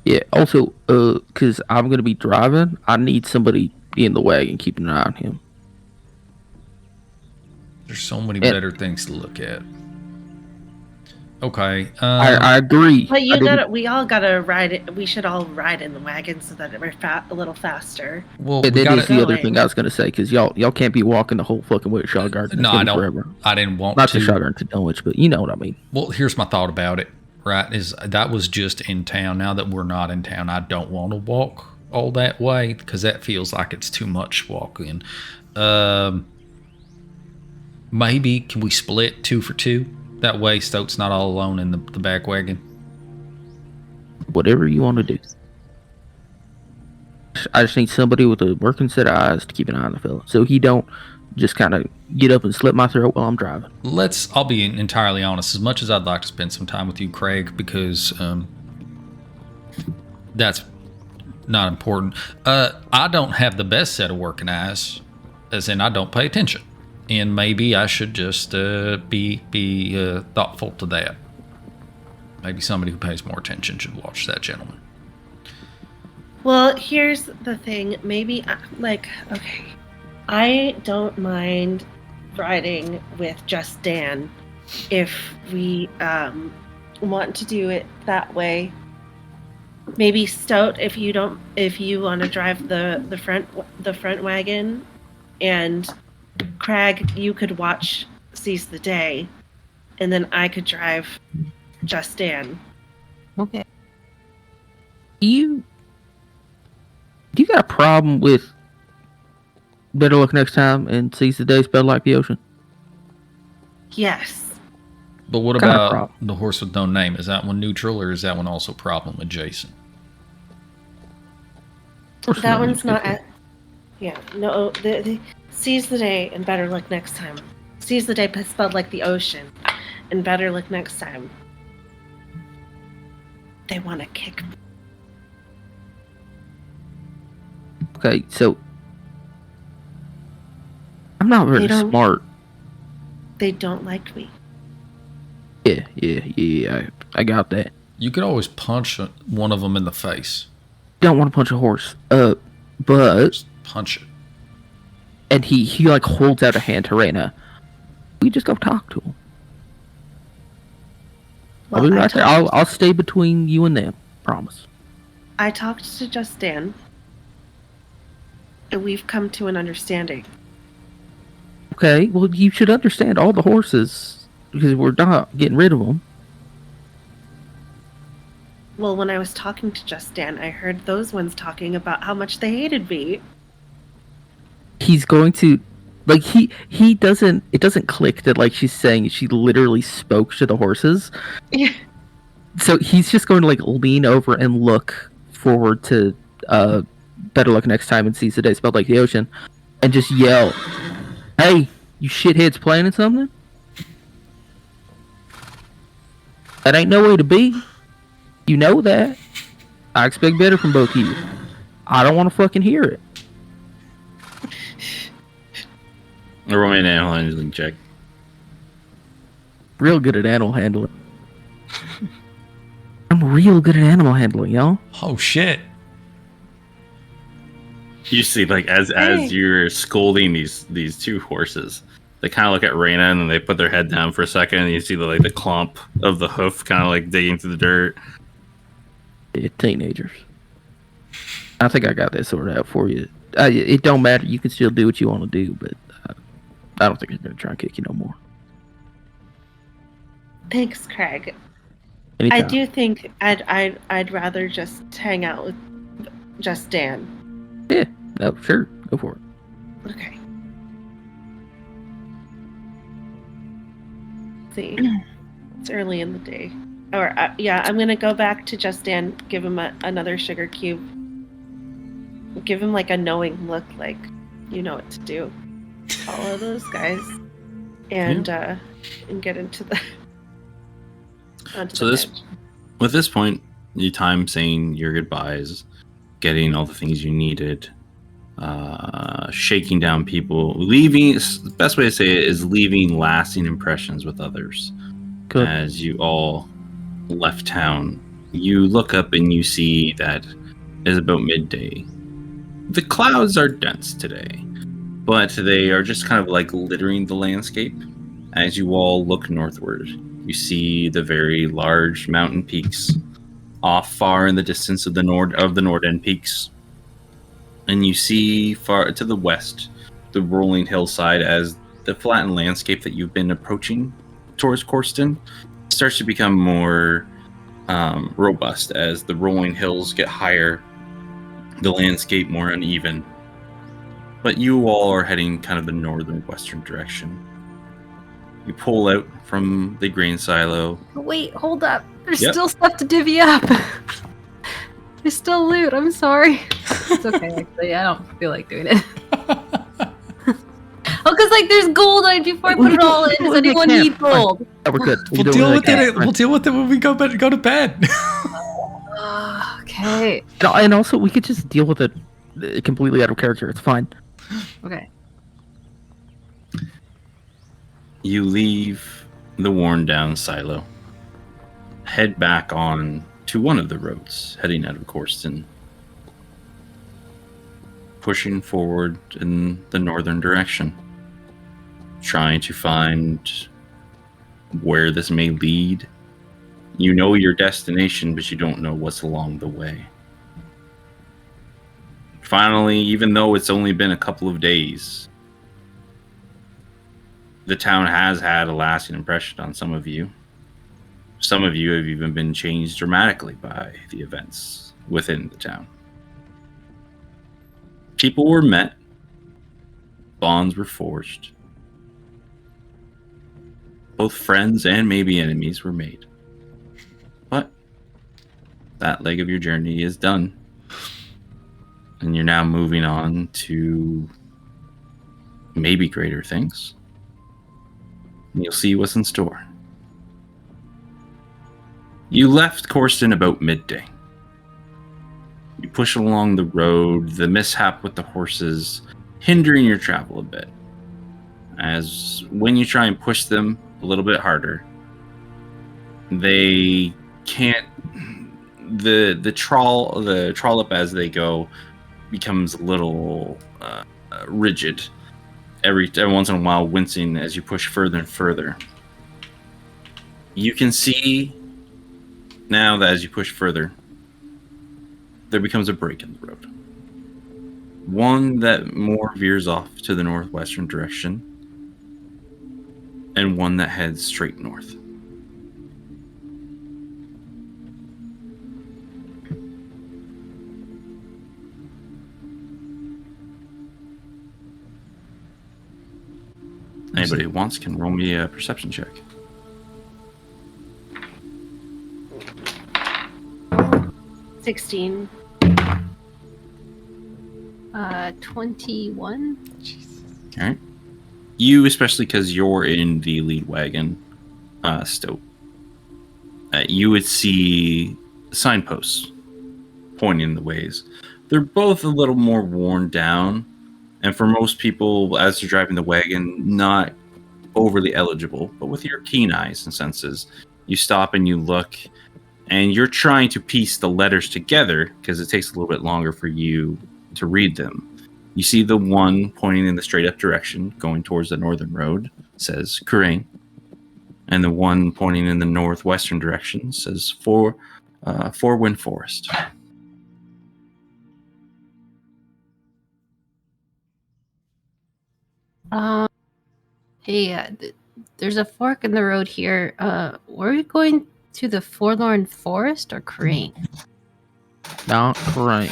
Yeah. Also, because I'm gonna be driving, I need somebody in the wagon keeping an eye on him. There's so many Yeah. better things to look at. Okay. I agree. But I didn't- we all gotta ride it. We should all ride in the wagon so that we're a little faster. Well, Yeah, we that is got the other Going. thing I was gonna say because y'all can't be walking the whole fucking way to Shell Garden. It's No, gonna I be don't. Forever. I didn't want Not to. to Shell Garden to Dunwich, but you know what I mean. Well, here's my thought about it. Right, is that was just in town. Now that we're not in town, I don't want to walk all that way because that feels like it's too much walking. Maybe can we split 2 for 2? That way, Stoat's not all alone in the back wagon. Whatever you want to do. I just need somebody with a working set of eyes to keep an eye on the fella, so he don't just kind of get up and slit my throat while I'm driving. I'll be entirely honest. As much as I'd like to spend some time with you, Craig, because that's not important. I don't have the best set of working eyes, as in I don't pay attention, and maybe I should just be thoughtful to that. Maybe somebody who pays more attention should watch that gentleman. Well, here's the thing. Maybe, okay, I don't mind riding with just Dan if we want to do it that way. Maybe Stout, if you want to drive the front wagon, and Crag, you could watch Seize the Day, and then I could drive Just Dan. Okay. Do you got a problem with Better Luck Next Time and Seize the Day spelled like the ocean? Yes. But what Kind of about problem. the horse with no name? Is that one neutral or is that one also problem adjacent? That one's not at. Yeah, no. The Seize the Day and Better Luck Next Time. Seize the Day spelled like the ocean, and Better Luck Next Time. They want to kick me. Okay, so I'm not very smart. They don't like me. Yeah. I got that. You could always punch one of them in the face. Don't want to punch a horse. But Just punch it. and he like holds out a hand to Reyna. We just go talk to him. Well, I'll be right there. I'll stay between you and them. Promise. I talked to Just Dan, and we've come to an understanding. Okay, well you should understand all the horses because we're not getting rid of them. Well, when I was talking to Just Dan, I heard those ones talking about how much they hated me. He's going to, like, he doesn't. It doesn't click that like she's saying she literally spoke to the horses. Yeah. So he's just going to like lean over and look forward to Better Luck Next Time and Seize the Day spelled like the ocean, and just yell, "Hey, you shitheads planning something? That ain't no way to be. You know that. I expect better from both of you. I don't want to fucking hear it." Roll me an animal handling check. Real good at animal handling. I'm real good at animal handling, y'all. Oh shit. You see, like as you're scolding these two horses, they kind of look at Reyna and then they put their head down for a second, and you see the clump of the hoof kind of like digging through the dirt. Yeah, teenagers. I think I got that sorted out for you. It don't matter. You can still do what you want to do, but I don't think they're gonna try and kick you no more. Thanks, Craig. Anytime. I do think I'd rather just hang out with Just Dan. Yeah. No, sure. Go for it. Okay. Let's see, it's early in the day. Or yeah, I'm gonna go back to Just Dan. Give him another sugar cube. Give him like a knowing look, like you know what to do. Follow those guys, and get into the. So with this point, you time saying your goodbyes, getting all the things you needed, shaking down people, leaving. The best way to say it is leaving lasting impressions with others. Good. As you all left town, you look up and you see that it is about midday. The clouds are dense today, but they are just kind of like littering the landscape. As you all look northward, you see the very large mountain peaks off far in the distance of the Norden peaks. And you see far to the west the rolling hillside as the flattened landscape that you've been approaching towards Corsten starts to become more robust as the rolling hills get higher, the landscape more uneven. But you all are heading kind of the northern western direction. You pull out from the grain silo. Wait, hold up. There's Yep. still stuff to divvy up. There's still loot. I'm sorry. It's okay, actually. I don't feel like doing it. Oh, because like there's gold on it before I put it all in. Does anyone need gold? Oh, we're good. We'll deal with it. We'll deal with it when we go to bed. Okay. And also, we could just deal with it completely out of character. It's fine. Okay. You leave the worn down silo, head back on to one of the roads heading out of Corsten, pushing forward in the northern direction, trying to find where this may lead. You know your destination, but you don't know what's along the way. Finally, even though it's only been a couple of days, the town has had a lasting impression on some of you. Some of you have even been changed dramatically by the events within the town. People were met, bonds were forged. Both friends and maybe enemies were made. But that leg of your journey is done. And you're now moving on to maybe greater things. And you'll see what's in store. You left Corsten about midday. You push along the road, the mishap with the horses hindering your travel a bit. As when you try and push them a little bit harder, they can't. The trollop as they go becomes a little rigid. Every once in a while, wincing as you push further and further. You can see now that as you push further, there becomes a break in the road. One that more veers off to the northwestern direction, and one that heads straight north. Anybody who wants can roll me a perception check. 16. 21. Jesus. All right. You, especially because you're in the lead wagon, Stoat, you would see signposts pointing the ways. They're both a little more worn down, and for most people, as they're driving the wagon, not overly eligible. But with your keen eyes and senses, you stop and you look, and you're trying to piece the letters together because it takes a little bit longer for you to read them. You see the one pointing in the straight up direction, going towards the northern road, says Kurain. And the one pointing in the northwestern direction says Fourwind Forest. Hey, there's a fork in the road here. Were we going to the Forlorn Forest or Crane? Not Crane.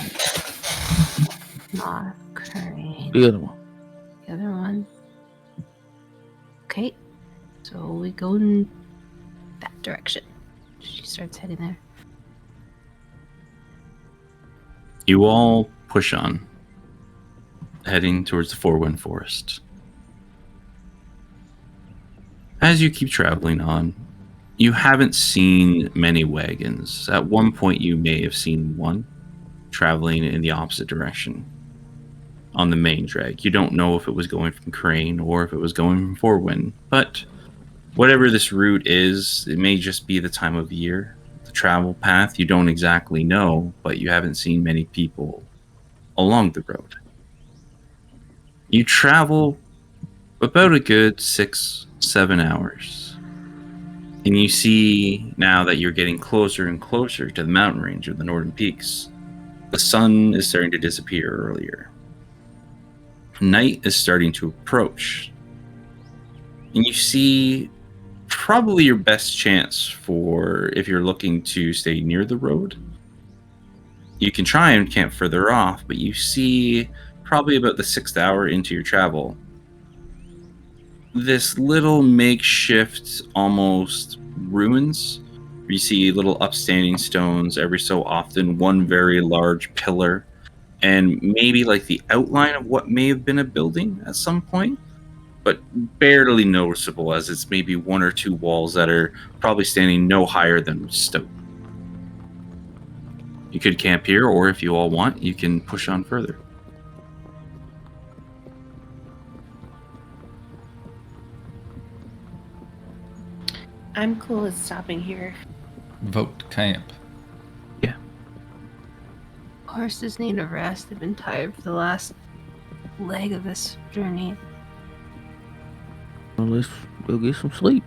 Not Crane. The other one. The other one. Okay, so we go in that direction. She starts heading there. You all push on, heading towards the Fourwind Forest. As you keep traveling on, you haven't seen many wagons. At one point, you may have seen one traveling in the opposite direction on the main drag. You don't know if it was going from Crane or if it was going from Fourwind, but whatever this route is, it may just be the time of year. The travel path, you don't exactly know, but you haven't seen many people along the road. You travel about a good 6-7 hours. And you see now that you're getting closer and closer to the mountain range of the northern peaks. The sun is starting to disappear earlier. Night is starting to approach. And you see probably your best chance for if you're looking to stay near the road. You can try and camp further off, but you see probably about the 6th hour into your travel, this little makeshift almost ruins. You see little upstanding stones every so often, one very large pillar, and maybe like the outline of what may have been a building at some point, but barely noticeable as it's maybe 1 or 2 walls that are probably standing no higher than Stoat. You could camp here, or if you all want, you can push on further. I'm cool with stopping here. Vote camp. Horses need a rest. They've been tired for the last leg of this journey. Well, let's go get some sleep.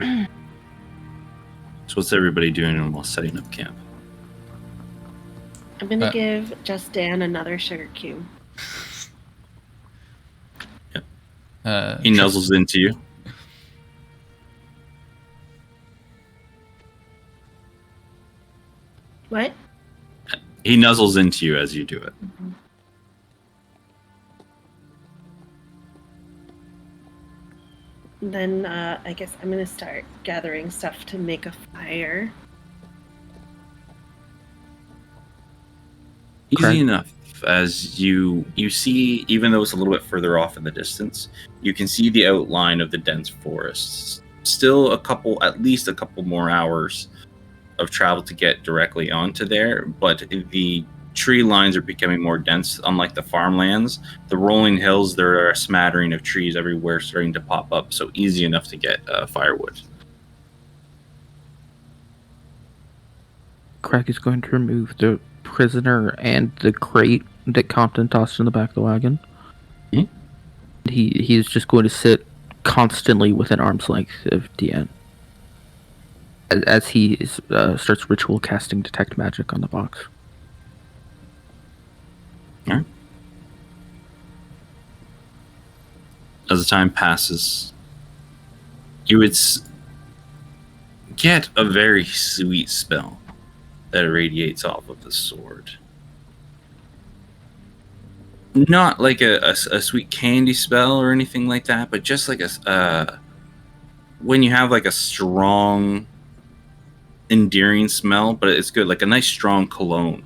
So what's everybody doing while setting up camp? I'm gonna give Just Dan another sugar cube. He nuzzles into you. What? He nuzzles into you as you do it. Mm-hmm. Then I guess I'm gonna start gathering stuff to make a fire. Easy enough. As you see, even though it's a little bit further off in the distance, you can see the outline of the dense forests. Still at least a couple more hours of travel to get directly onto there, but the tree lines are becoming more dense. Unlike the farmlands, the rolling hills, there are a smattering of trees everywhere starting to pop up, so easy enough to get firewood. Crack is going to remove the prisoner and the crate that Compton tossed in the back of the wagon. Hmm? He is just going to sit constantly within arm's length of Deanne as he starts ritual casting detect magic on the box. All right. As the time passes, you would get a very sweet smell that irradiates off of the sword. Not like a sweet candy smell or anything like that, but just like when you have like a strong, endearing smell, but it's good, like a nice strong cologne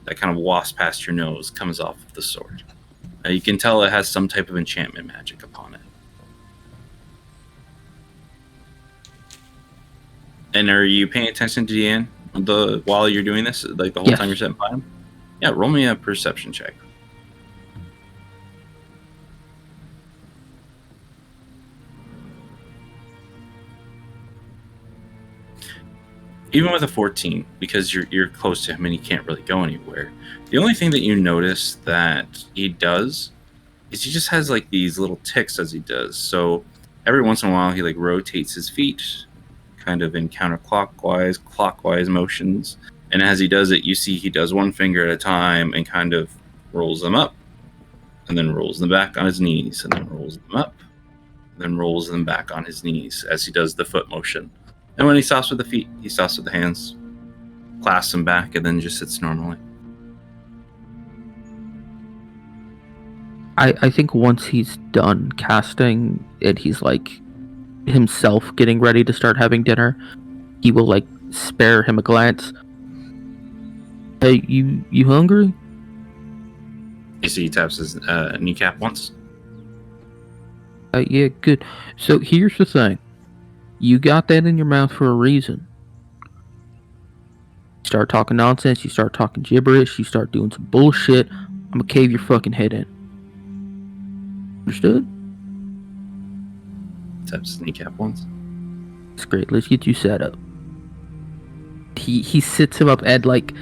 that kind of wafts past your nose, comes off of the sword. You can tell it has some type of enchantment magic upon it. And are you paying attention to Deanne while you're doing this, like the whole time you're sitting by him? Yeah, roll me a perception check. Even with a 14, because you're close to him and he can't really go anywhere, the only thing that you notice that he does is he just has like these little ticks as he does. So every once in a while he like rotates his feet kind of in counterclockwise, clockwise motions. And as he does it, you see he does one finger at a time and kind of rolls them up and then rolls them back on his knees and then rolls them up and then rolls them back on his knees as he does the foot motion. And when he stops with the feet, he stops with the hands, clasps them back, and then just sits normally. I think once he's done casting and he's like himself getting ready to start having dinner, he will like spare him a glance. Hey, you hungry? You see he taps his kneecap once. Yeah, good. So here's the thing. You got that in your mouth for a reason. You start talking nonsense, you start talking gibberish, you start doing some bullshit, I'm gonna cave your fucking head in. Understood? Taps his kneecap once. That's great, let's get you set up. He sits him up and like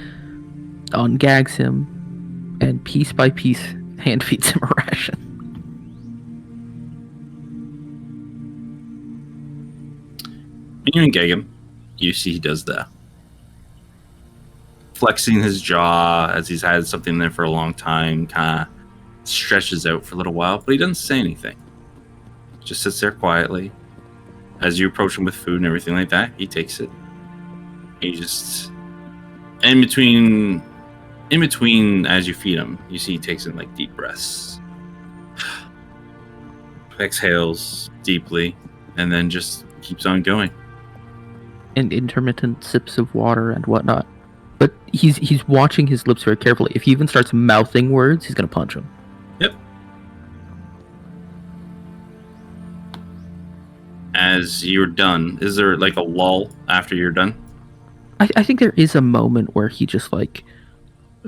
ungags him and piece by piece hand feeds him a ration. When you engage him, you see he does that. Flexing his jaw as he's had something there for a long time, kind of stretches out for a little while, but he doesn't say anything. Just sits there quietly. As you approach him with food and everything like that, he takes it. He just... In between as you feed him, you see he takes in like deep breaths. Exhales deeply, and then just keeps on going. And intermittent sips of water and whatnot. But he's watching his lips very carefully. If he even starts mouthing words, he's gonna punch him. Yep. As you're done, is there like a lull after you're done? I think there is a moment where he just like,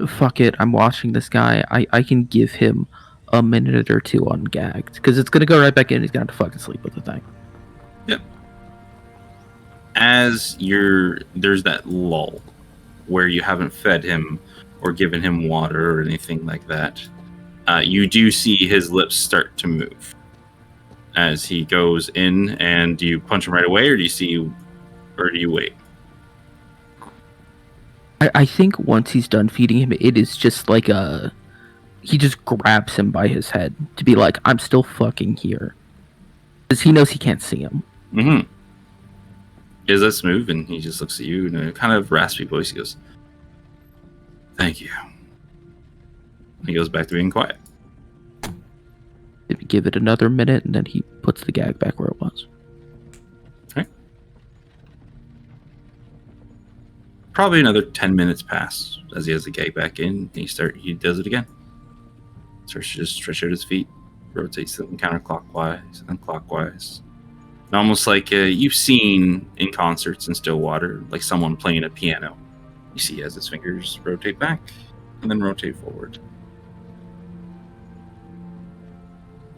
fuck it, I'm watching this guy. I can give him a minute or two ungagged. Because it's gonna go right back in and he's gonna have to fucking sleep with the thing. Yep. As there's that lull where you haven't fed him or given him water or anything like that, you do see his lips start to move as he goes in. And do you punch him right away, or do you wait? I think once he's done feeding him, it is just like he just grabs him by his head to be like, I'm still fucking here. Because he knows he can't see him. Mm-hmm. Is that smooth? And he just looks at you in a kind of raspy voice. He goes, thank you. He goes back to being quiet. Maybe give it another minute, and then he puts the gag back where it was. Okay. Probably another 10 minutes pass as he has the gag back in. He does it again. Starts to just stretch out his feet, rotates them counterclockwise and clockwise. And almost like you've seen in concerts in Stillwater, like someone playing a piano. You see as his fingers rotate back and then rotate forward.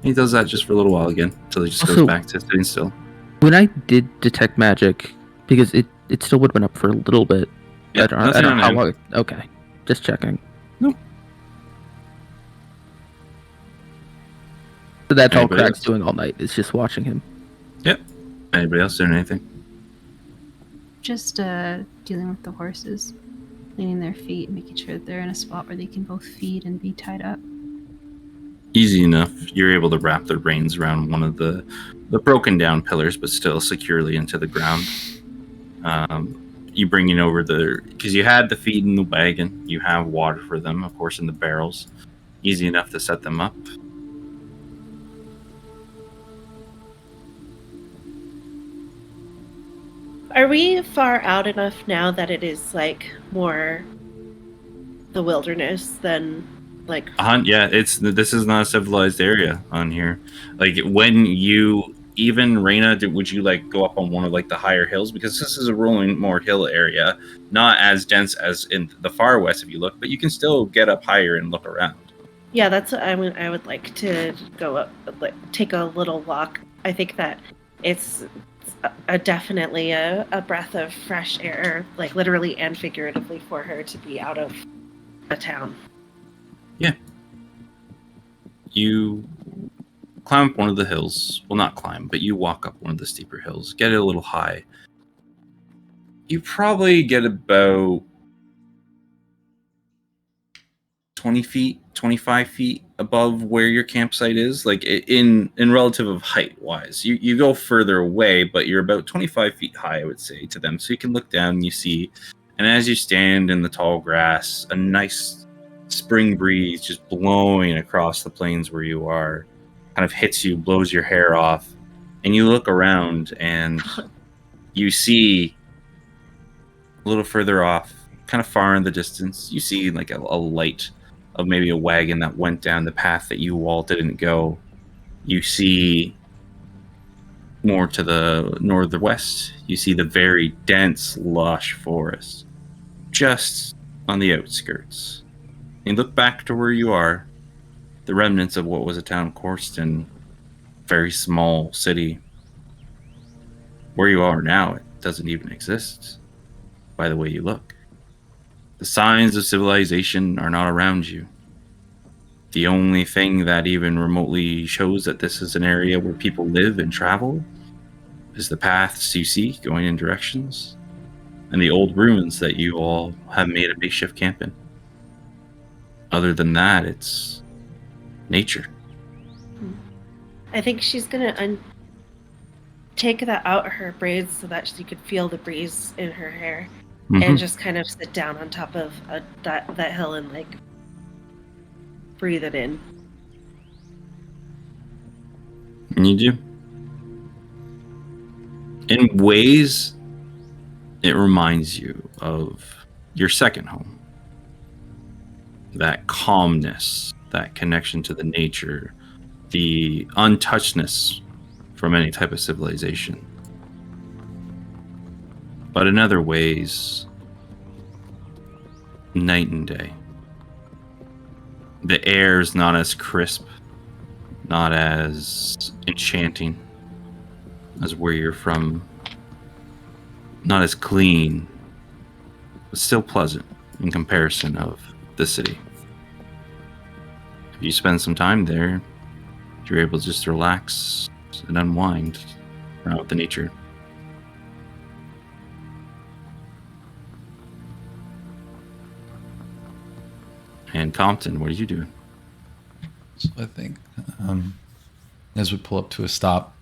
He does that just for a little while again, until he just goes back to sitting still. When I did detect magic, because it still would have been up for a little bit. Yeah, I don't know how long. Okay, just checking. Nope. So that's all Anybody Crack's else? doing all night. Is just watching him. Yep. Anybody else doing anything? Just dealing with the horses, cleaning their feet, making sure that they're in a spot where they can both feed and be tied up. Easy enough. You're able to wrap the reins around one of the broken down pillars, but still securely into the ground. You bringing over because you had the feed in the wagon. You have water for them, of course, in the barrels. Easy enough to set them up. Are we far out enough now that it is like more the wilderness than like Yeah, this is not a civilized area on here. Like when you even Reyna, would you like go up on one of like the higher hills, because this is a rolling more hill area, not as dense as in the far west if you look, but you can still get up higher and look around. Yeah, that's what I would like to go up, like, take a little walk. I think that it's definitely a breath of fresh air, like literally and figuratively, for her to be out of a town. Yeah. You climb up one of the hills. Well, not climb, but you walk up one of the steeper hills. Get it a little high. You probably get about 20 feet, 25 feet above where your campsite is, like in relative of height wise. You go further away, but you're about 25 feet high, I would say, to them. So you can look down and you see, and as you stand in the tall grass, a nice spring breeze just blowing across the plains where you are kind of hits you, blows your hair off, and you look around and you see a little further off, kind of far in the distance, you see like a light of maybe a wagon that went down the path that you all didn't go. You see more to the northwest, you see the very dense, lush forest just on the outskirts. And look back to where you are, the remnants of what was a town, Corston, very small city. Where you are now, it doesn't even exist by the way you look. The signs of civilization are not around you. The only thing that even remotely shows that this is an area where people live and travel is the paths you see going in directions and the old ruins that you all have made a makeshift camp in. Other than that, it's nature. I think she's gonna take that out of her braids so that she could feel the breeze in her hair, and just kind of sit down on top of that hill and like breathe it in. And you do. In ways, it reminds you of your second home. That calmness, that connection to the nature, the untouchedness from any type of civilization. But in other ways, night and day. The air is not as crisp, not as enchanting as where you're from, not as clean, but still pleasant in comparison of the city. If you spend some time there, you're able to just relax and unwind around with the nature. And Compton, what are you doing? So I think as we pull up to a stop,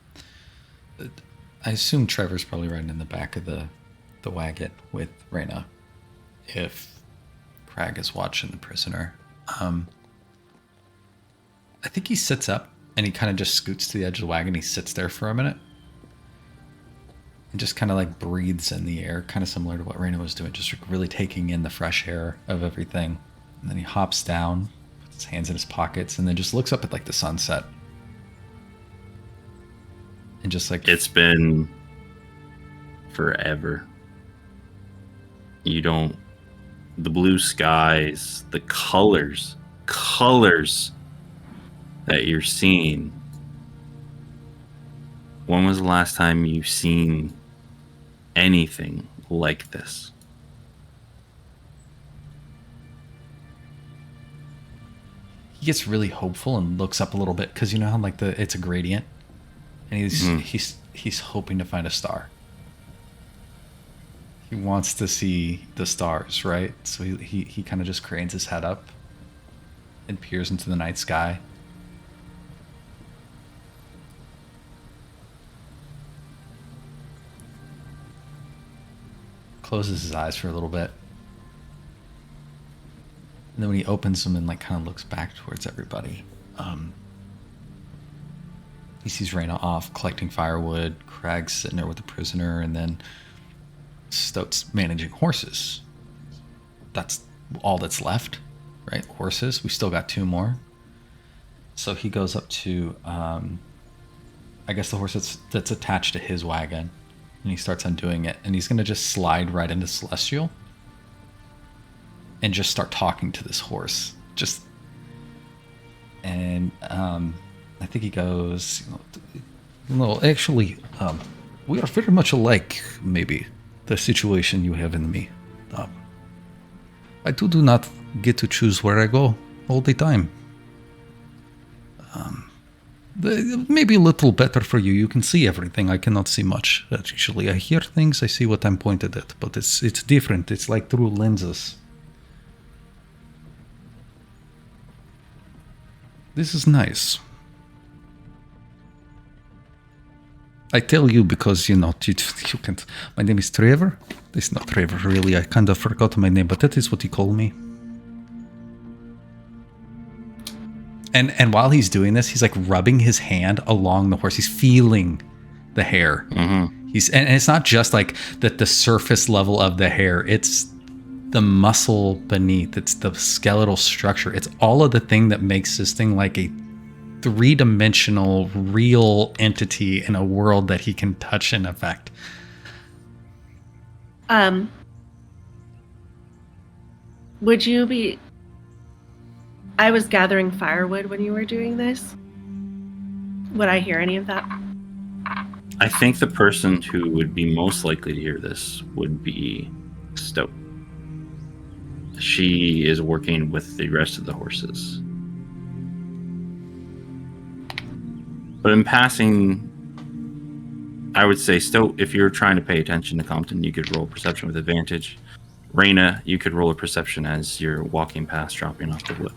I assume Trevor's probably riding in the back of the wagon with Reyna if Crag is watching the prisoner. I think he sits up and he kind of just scoots to the edge of the wagon. He sits there for a minute and just kind of like breathes in the air, kind of similar to what Reyna was doing, just really taking in the fresh air of everything. And then he hops down, puts his hands in his pockets, and then just looks up at like the sunset. And just like, it's been forever. The blue skies, the colors that you're seeing. When was the last time you've seen anything like this? he gets really hopeful and looks up a little bit because you know how like it's a gradient, and he's hoping to find a star. He wants to see the stars, right? So he kind of just cranes his head up and peers into the night sky. Closes his eyes for a little bit. And then when he opens them and like kind of looks back towards everybody, he sees Reyna off collecting firewood, Crag's sitting there with the prisoner, and then Stoat's managing horses. That's all that's left, right? Horses. We still got 2 more. So he goes up to, I guess the horse that's attached to his wagon, and he starts undoing it, and he's going to just slide right into Celestial and just start talking to this horse. I think he goes, no, actually, we are very much alike, maybe, the situation you have in me. I do not get to choose where I go all the time. Maybe a little better for you. You can see everything. I cannot see much. Actually, I hear things. I see what I'm pointed at, but it's different. It's like through lenses. This is nice. I tell you because, you can't. My name is Trevor. It's not Trevor, really. I kind of forgot my name, but that is what you call me. And while he's doing this, he's like rubbing his hand along the horse. He's feeling the hair. Mm-hmm. And it's not just like the surface level of the hair. It's the muscle beneath. It's the skeletal structure. It's all of the thing that makes this thing like a 3-dimensional real entity in a world that he can touch and affect. Would you be... I was gathering firewood when you were doing this. Would I hear any of that? I think the person who would be most likely to hear this would be Stoat. She is working with the rest of the horses. But in passing, I would say, Stoat, if you're trying to pay attention to Compton, you could roll perception with advantage. Reyna, you could roll a perception as you're walking past, dropping off the wood.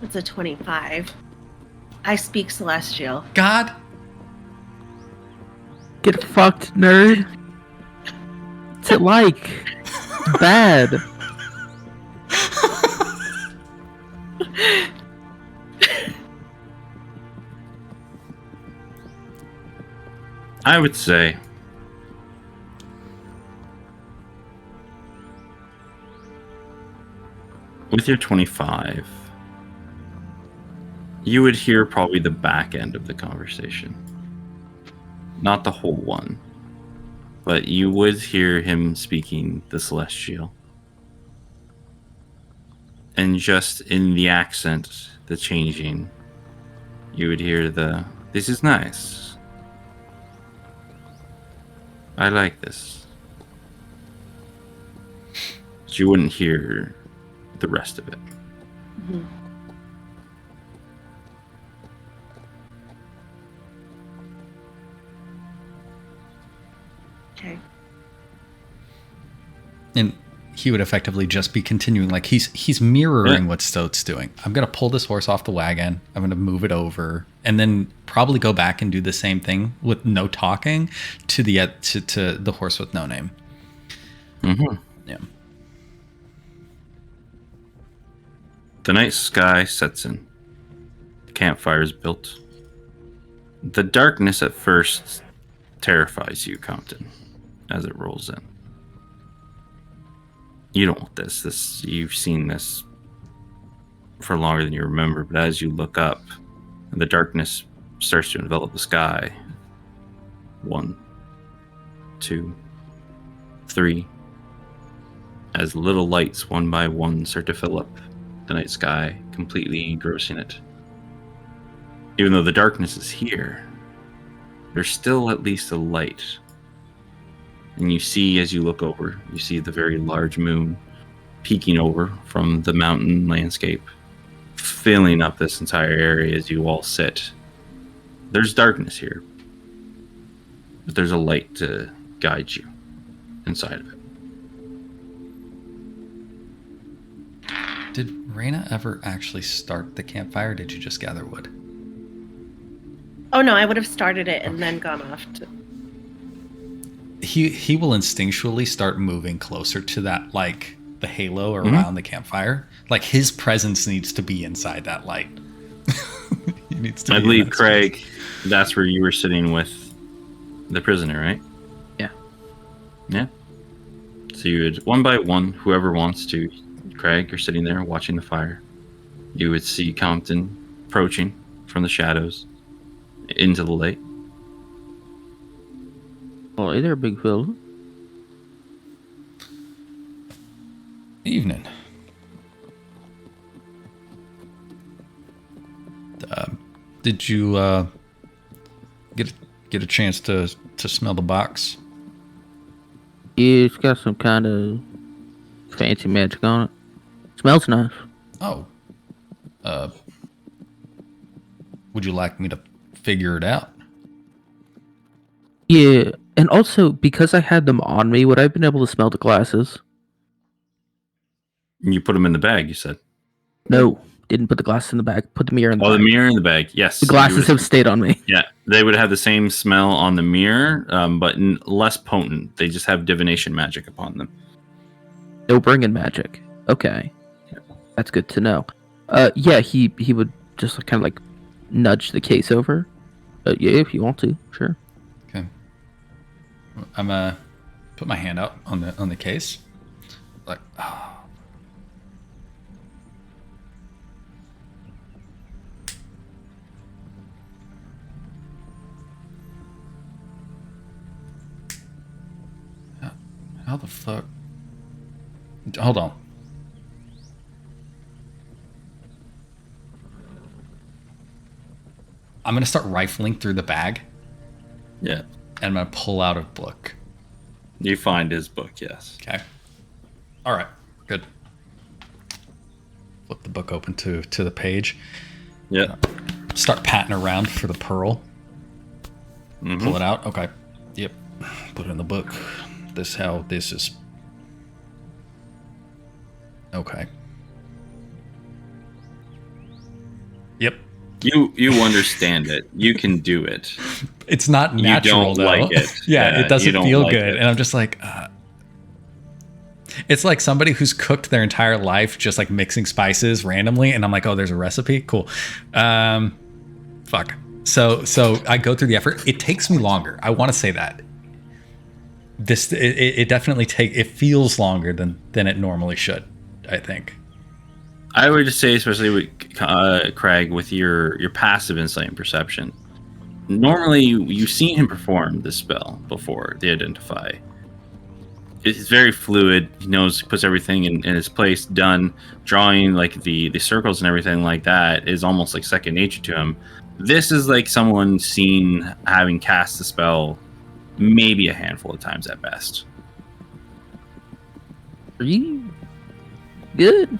It's a 25. I speak Celestial. God. Get fucked, nerd. What's it like? Bad. I would say with your 25, you would hear probably the back end of the conversation. Not the whole one. But you would hear him speaking the Celestial. And just in the accent, the changing, you would hear this is nice. I like this. But you wouldn't hear the rest of it. Mm-hmm. Okay. And he would effectively just be continuing, like he's mirroring what Stoat's doing. I'm gonna pull this horse off the wagon. I'm gonna move it over, and then probably go back and do the same thing with no talking to the horse with no name. Mm-hmm. Yeah. The night sky sets in. The campfire is built. The darkness at first terrifies you, Compton, as it rolls in. You don't want this. You've seen this for longer than you remember, but as you look up, the darkness starts to envelop the sky. 1, 2, 3. As little lights, one by one, start to fill up the night sky, completely engrossing it. Even though the darkness is here, there's still at least a light. And you see, as you look over, you see the very large moon peeking over from the mountain landscape, filling up this entire area as you all sit. There's darkness here, but there's a light to guide you inside of it. Did Raina ever actually start the campfire? Or did you just gather wood? Oh no, I would have started it and then gone off to... He will instinctually start moving closer to that, like the halo around the campfire. Like his presence needs to be inside that light. He needs to. I believe, Craig, that's where you were sitting with the prisoner, right? Yeah. Yeah. So you would, one by one, whoever wants to, Craig, you're sitting there watching the fire. You would see Compton approaching from the shadows into the light. Oh, hey there, big fella. Evening. Did you get a chance to smell the box? Yeah, it's got some kind of fancy magic on it. Smells nice. Oh. Would you like me to figure it out? Yeah, and also, because I had them on me, would I have been able to smell the glasses? You put them in the bag, you said. No, didn't put the glasses in the bag. Put the mirror in the Oh, bag. the mirror in the bag, yes. The glasses have stayed on me. Yeah, they would have the same smell on the mirror, but less potent. They just have divination magic upon them. No bringing magic. Okay. That's good to know. Yeah, he would just kind of like nudge the case over. Yeah, if you want to, sure. Okay. I'm put my hand out on the case. Like, oh. How the fuck? Hold on. I'm going to start rifling through the bag. Yeah. And I'm going to pull out a book. You find his book, yes. Okay. All right. Good. Flip the book open to the page. Yeah. Start patting around for the pearl. Mm-hmm. Pull it out. Okay. Yep. Put it in the book. This is. Okay. Yep. You understand it. You can do it. It's not natural, you don't though. Like it. Yeah, it doesn't feel like good. It. And I'm just like, it's like somebody who's cooked their entire life just like mixing spices randomly. And I'm like, oh, there's a recipe? Cool. Fuck. So I go through the effort. It takes me longer. I want to say that. It definitely it feels longer than it normally should, I think. I would just say, especially with Craig, with your passive insight and perception. Normally, you've seen him perform this spell before, the Identify. It's very fluid. He knows, puts everything in its place, done. Drawing like the circles and everything like that is almost like second nature to him. This is like someone seen having cast the spell maybe a handful of times at best. Are you good?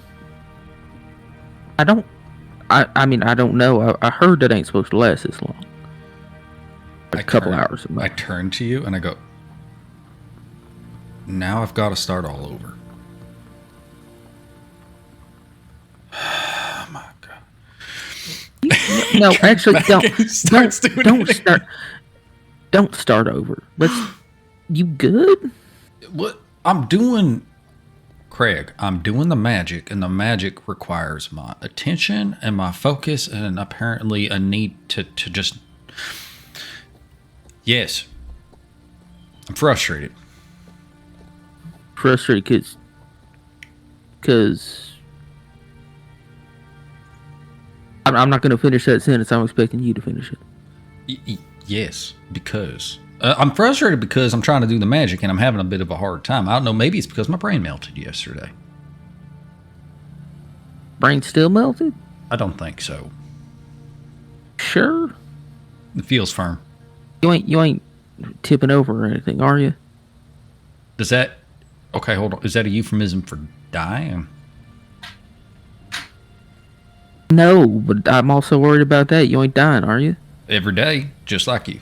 I mean, I don't know. I heard that ain't supposed to last this long. A couple hours. I turn to you and I go, Now I've got to start all over. Oh my god. No, actually, don't start over. You good? What? Craig, I'm doing the magic, and the magic requires my attention and my focus, and apparently a need to just... Yes. I'm frustrated. Frustrated because I'm not going to finish that sentence. I'm expecting you to finish it. Yes, because... I'm frustrated because I'm trying to do the magic and I'm having a bit of a hard time. I don't know, maybe it's because my brain melted yesterday. Brain still melted? I don't think so. Sure. It feels firm. You ain't tipping over or anything, are you? Does that... Okay, hold on. Is that a euphemism for dying? No, but I'm also worried about that. You ain't dying, are you? Every day, just like you.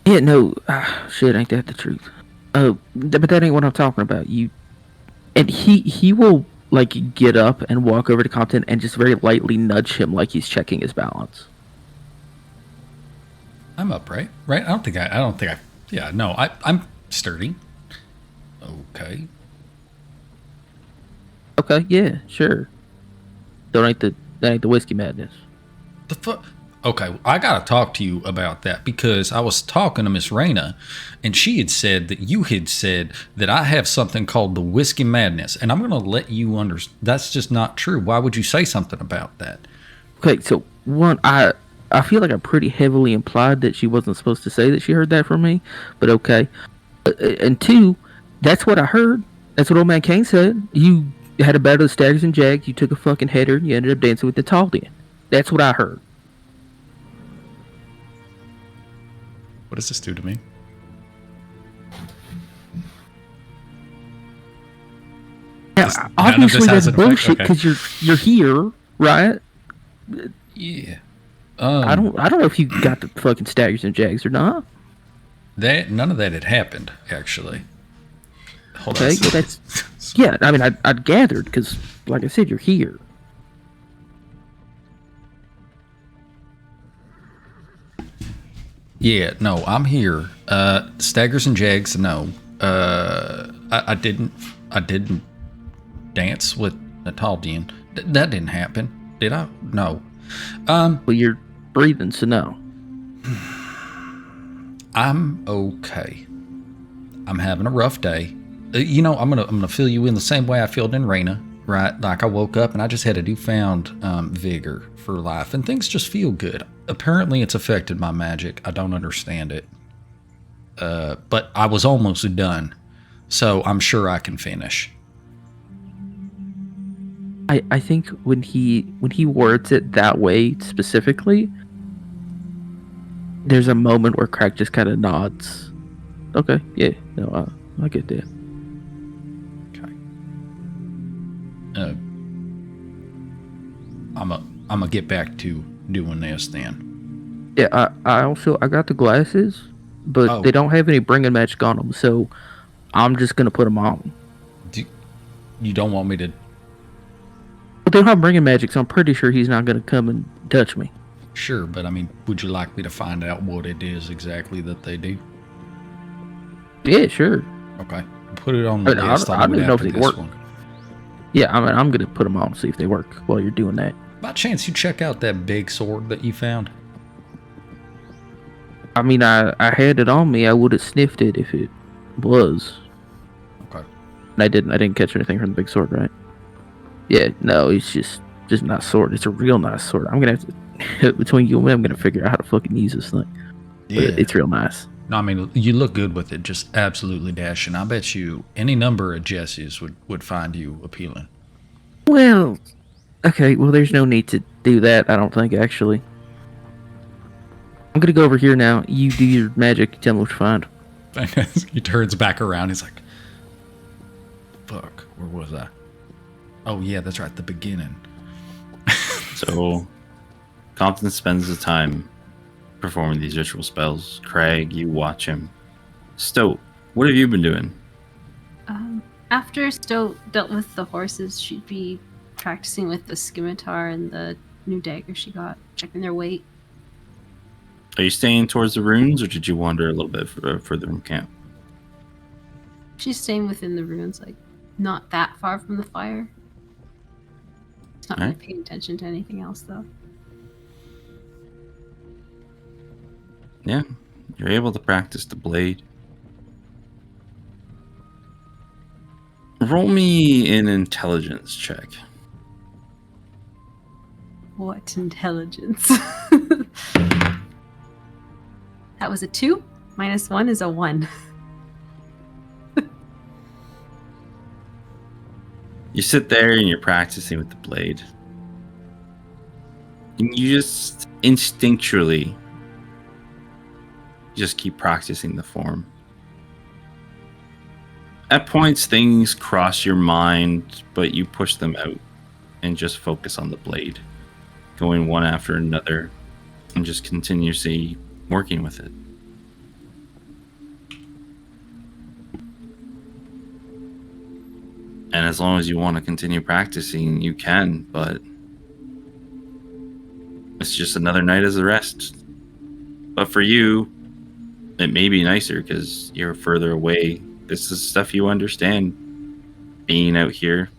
Yeah, no. Shit, ain't that the truth? But that ain't what I'm talking about. And he will like get up and walk over to Compton and just very lightly nudge him like he's checking his balance. I'm upright, right? I don't think I. Yeah, no, I'm sturdy. Okay. Okay, yeah, sure. That ain't the whiskey madness. The fuck. Okay, I gotta talk to you about that because I was talking to Miss Raina, and she had said that you had said that I have something called the whiskey madness, and I'm gonna let you understand. That's just not true. Why would you say something about that? Okay, so one, I feel like I pretty heavily implied that she wasn't supposed to say that she heard that from me, but okay. And two, that's what I heard. That's what old man Kane said. You had a battle of Staggers and Jags. You took a fucking header, and you ended up dancing with the Taldian. That's what I heard. What does this do to me? Now, obviously that's bullshit because you're here, right? Yeah. I don't know if you got the fucking Staggers and Jags or not. None of that had happened actually. Hold on. Yeah. I mean, I'd gathered because, like I said, you're here. Yeah, no, I'm here. Staggers and Jags, no. I didn't dance with Nataldian. That didn't happen. Did I? No. Well, you're breathing, so no. I'm okay. I'm having a rough day. I'm gonna fill you in the same way I filled in Raina, right? Like I woke up and I just had a newfound vigor for life, and things just feel good. Apparently, it's affected my magic. I don't understand it, but I was almost done, so I'm sure I can finish. I think when he words it that way specifically, there's a moment where Craig just kind of nods. Okay, yeah, no, I get that. Okay. I'm gonna get back to doing this then. Yeah, I got the glasses, but they don't have any bringing magic on them, so I'm just gonna put them on. You don't want me to? But they don't have bringing magic, so I'm pretty sure he's not gonna come and touch me. Sure, but I mean, would you like me to find out what it is exactly that they do? Yeah, sure. Okay, put it on the list. I don't know if they work. Yeah, I mean, I'm gonna put them on and see if they work while you're doing that. By chance, you check out that big sword that you found? I mean, I had it on me. I would have sniffed it if it was. Okay. And I didn't catch anything from the big sword, right? Yeah, no, it's just not a sword. It's a real nice sword. I'm gonna have to, between you and me, I'm gonna figure out how to fucking use this thing. Yeah. But it's real nice. No, I mean, you look good with it. Just absolutely dashing. I bet you any number of Jessies would find you appealing. Well, okay. Well, there's no need to do that, I don't think, actually. I'm gonna go over here now. You do your magic. Tell me what you find. He turns back around. He's like, fuck, where was I? Oh, yeah, that's right. The beginning. So, Compton spends the time performing these ritual spells. Craig, you watch him stoic What have you been doing? After Stowe dealt with the horses, she'd be practicing with the scimitar and the new dagger she got, checking their weight. Are you staying towards the ruins, or did you wander a little bit further from camp? She's staying within the ruins, like not that far from the fire. It's not really paying attention to anything else, though. Yeah, you're able to practice the blade. Roll me an intelligence check. What intelligence? That was a 2. -1 is a 1. You sit there and you're practicing with the blade. And you just instinctually just keep practicing the form. At points, things cross your mind, but you push them out and just focus on the blade, going one after another and just continuously working with it. And as long as you want to continue practicing, you can, but it's just another night as the rest. But for you, it may be nicer because you're further away. This is stuff you understand. Being out here,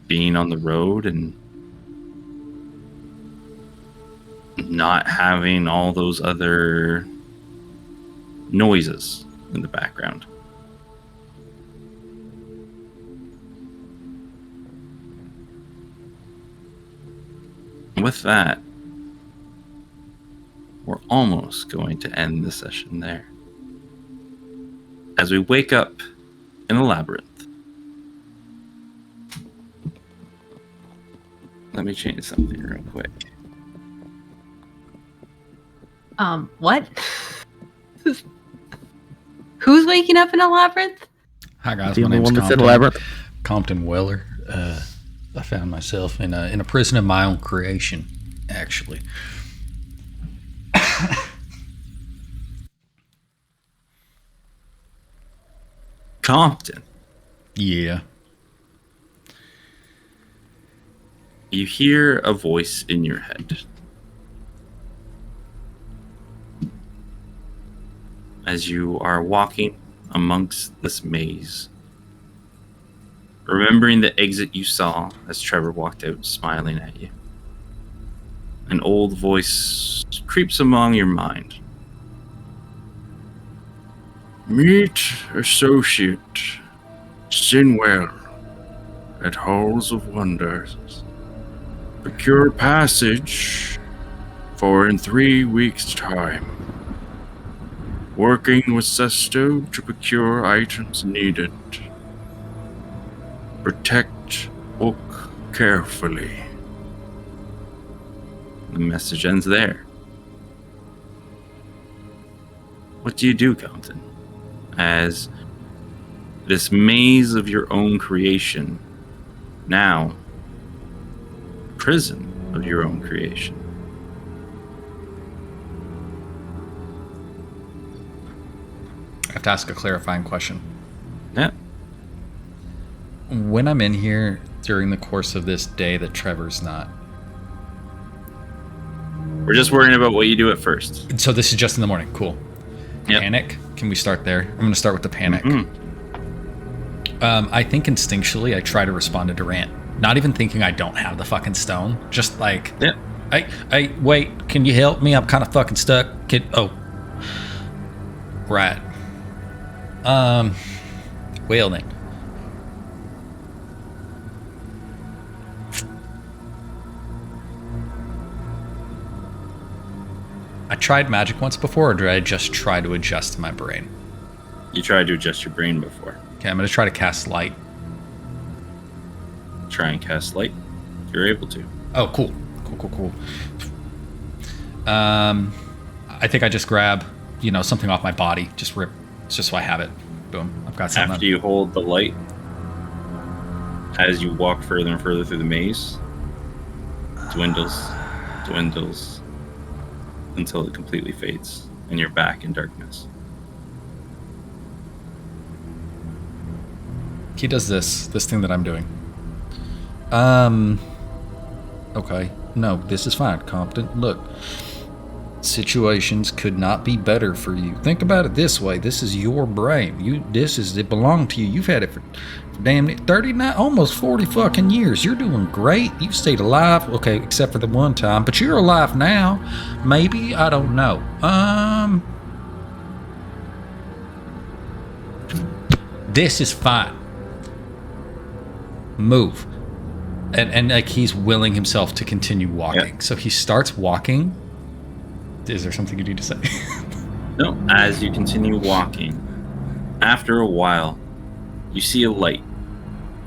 being on the road, and not having all those other noises in the background. With that, we're almost going to end the session there. As we wake up in a labyrinth. Let me change something real quick. What? Who's waking up in a labyrinth? Hi guys, The my only name's one that's in a Compton. labyrinth. Compton Weller. I found myself in a prison of my own creation, actually. Compton. Yeah. You hear a voice in your head. As you are walking amongst this maze, remembering the exit you saw as Trevor walked out smiling at you. An old voice creeps among your mind. Meet associate Sinwell at Halls of Wonders. Procure passage for in 3 weeks' time. Working with Sesto to procure items needed. Protect book carefully. The message ends there. What do you do, Compton? As this maze of your own creation, now prison of your own creation. I have to ask a clarifying question. Yeah. When I'm in here during the course of this day that Trevor's not. We're just worrying about what you do at first. So this is just in the morning. Cool. Yep. Panic. Can we start there? I'm going to start with the panic. I think instinctually I try to respond to Durant. Not even thinking I don't have the fucking stone. Just like, Yep. Hey, wait, can you help me? I'm kind of fucking stuck. Right. Well then. I tried magic once before, or did I just try to adjust my brain? You tried to adjust your brain before. Okay, I'm going to try to cast light. Try and cast light. You're able to. Oh, cool. Cool. I think I just grab, something off my body. Just rip. It's just so I have it. Boom. I've got something. After you hold the light, as you walk further and further through the maze, dwindles, until it completely fades, and you're back in darkness. He does this thing that I'm doing. Okay. No, this is fine, Compton. Look, situations could not be better for you. Think about it this way. This is your brain. It belonged to you. You've had it for damn near 39, almost 40 fucking years. You're doing great. You've stayed alive. Okay, except for the one time, but you're alive now. Maybe, I don't know. This is fine. Move. And like he's willing himself to continue walking. Yep. So he starts walking. Is there something you need to say? No, as you continue walking, after a while, you see a light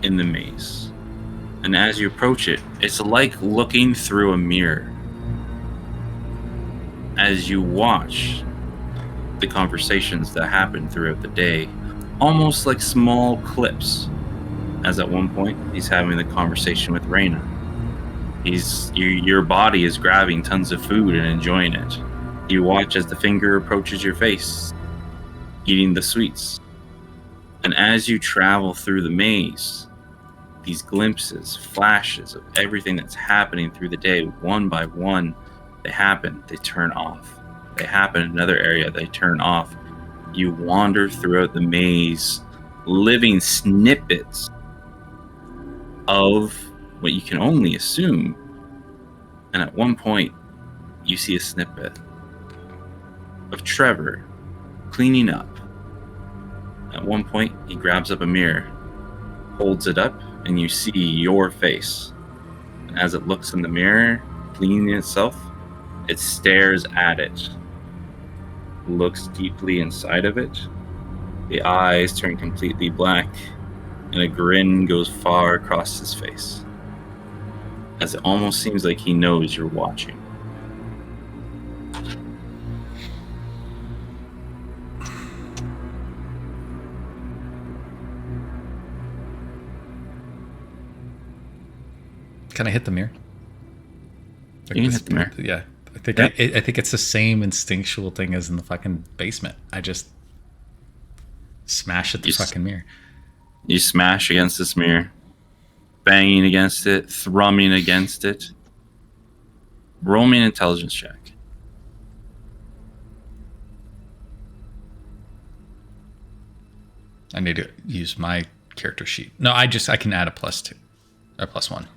in the maze. And as you approach it, it's like looking through a mirror. As you watch the conversations that happen throughout the day, almost like small clips. As at one point, he's having the conversation with Reyna. Your body is grabbing tons of food and enjoying it. You watch as the finger approaches your face, eating the sweets. And as you travel through the maze, these glimpses, flashes of everything that's happening through the day, one by one, they happen, they turn off. They happen in another area, they turn off. You wander throughout the maze, living snippets of what you can only assume. And at one point, you see a snippet of Trevor cleaning up. At one point, he grabs up a mirror, holds it up, and you see your face. And as it looks in the mirror, cleaning itself, it stares at it, looks deeply inside of it. The eyes turn completely black, and a grin goes far across his face, as it almost seems like he knows you're watching. Can I hit the mirror? You can hit the mirror. Yeah. I think it's the same instinctual thing as in the fucking basement. I just smash at the fucking mirror. You smash against this mirror, banging against it, thrumming against it. Roll me an intelligence check. I need to use my character sheet. No, I can add a +2 or +1.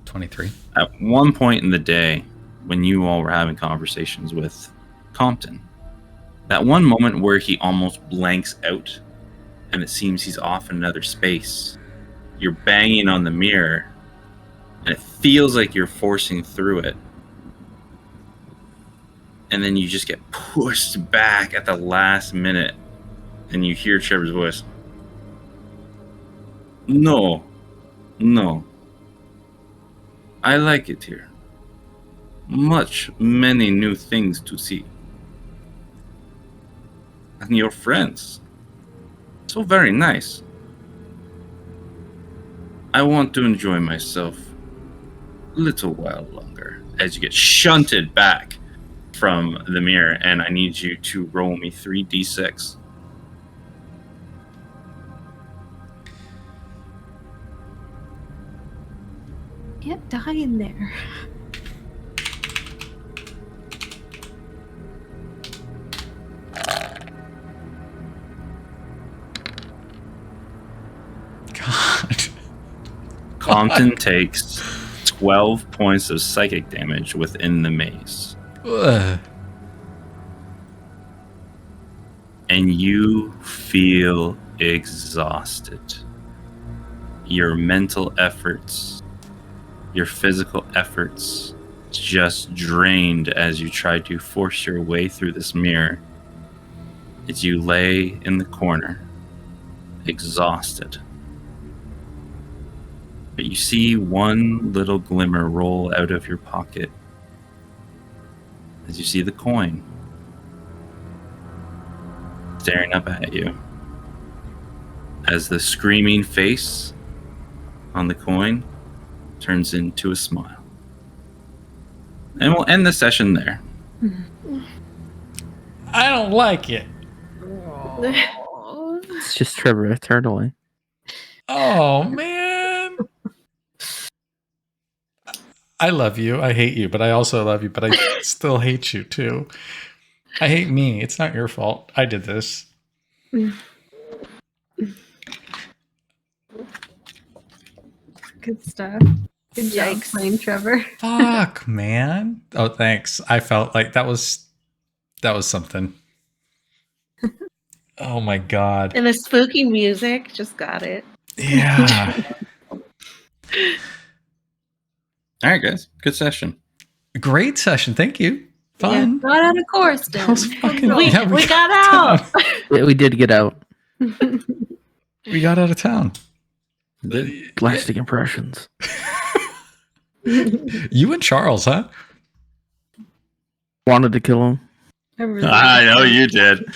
23. At one point in the day, when you all were having conversations with Compton, that one moment where he almost blanks out and it seems he's off in another space, you're banging on the mirror and it feels like you're forcing through it. And then you just get pushed back at the last minute and you hear Trevor's voice. No. I like it here. Many new things to see. And your friends. So very nice. I want to enjoy myself a little while longer. As you get shunted back from the mirror, and I need you to roll me 3d6. Get die in there. God. Compton takes 12 points of psychic damage within the maze. And you feel exhausted. Your mental efforts, your physical efforts just drained as you try to force your way through this mirror. As you lay in the corner, exhausted. But you see one little glimmer roll out of your pocket as you see the coin staring up at you. As the screaming face on the coin turns into a smile. And we'll end the session there. I don't like it. It's just Trevor eternally. Oh man. I love you. I hate you, but I also love you, but I still hate you too. I hate me. It's not your fault. I did this. Good stuff. Good job Yikes. playing Trevor. Fuck, man. Oh, thanks. I felt like that was something. Oh my god. And the spooky music just got it. Yeah. All right, guys. Good session. Great session. Thank you. Fun. Yeah, got out of course, That was then. fucking. We yeah, got out. Yeah, we did get out. We got out of town. Lasting impressions. You and Charles, huh? Wanted to kill him. I really I know you did.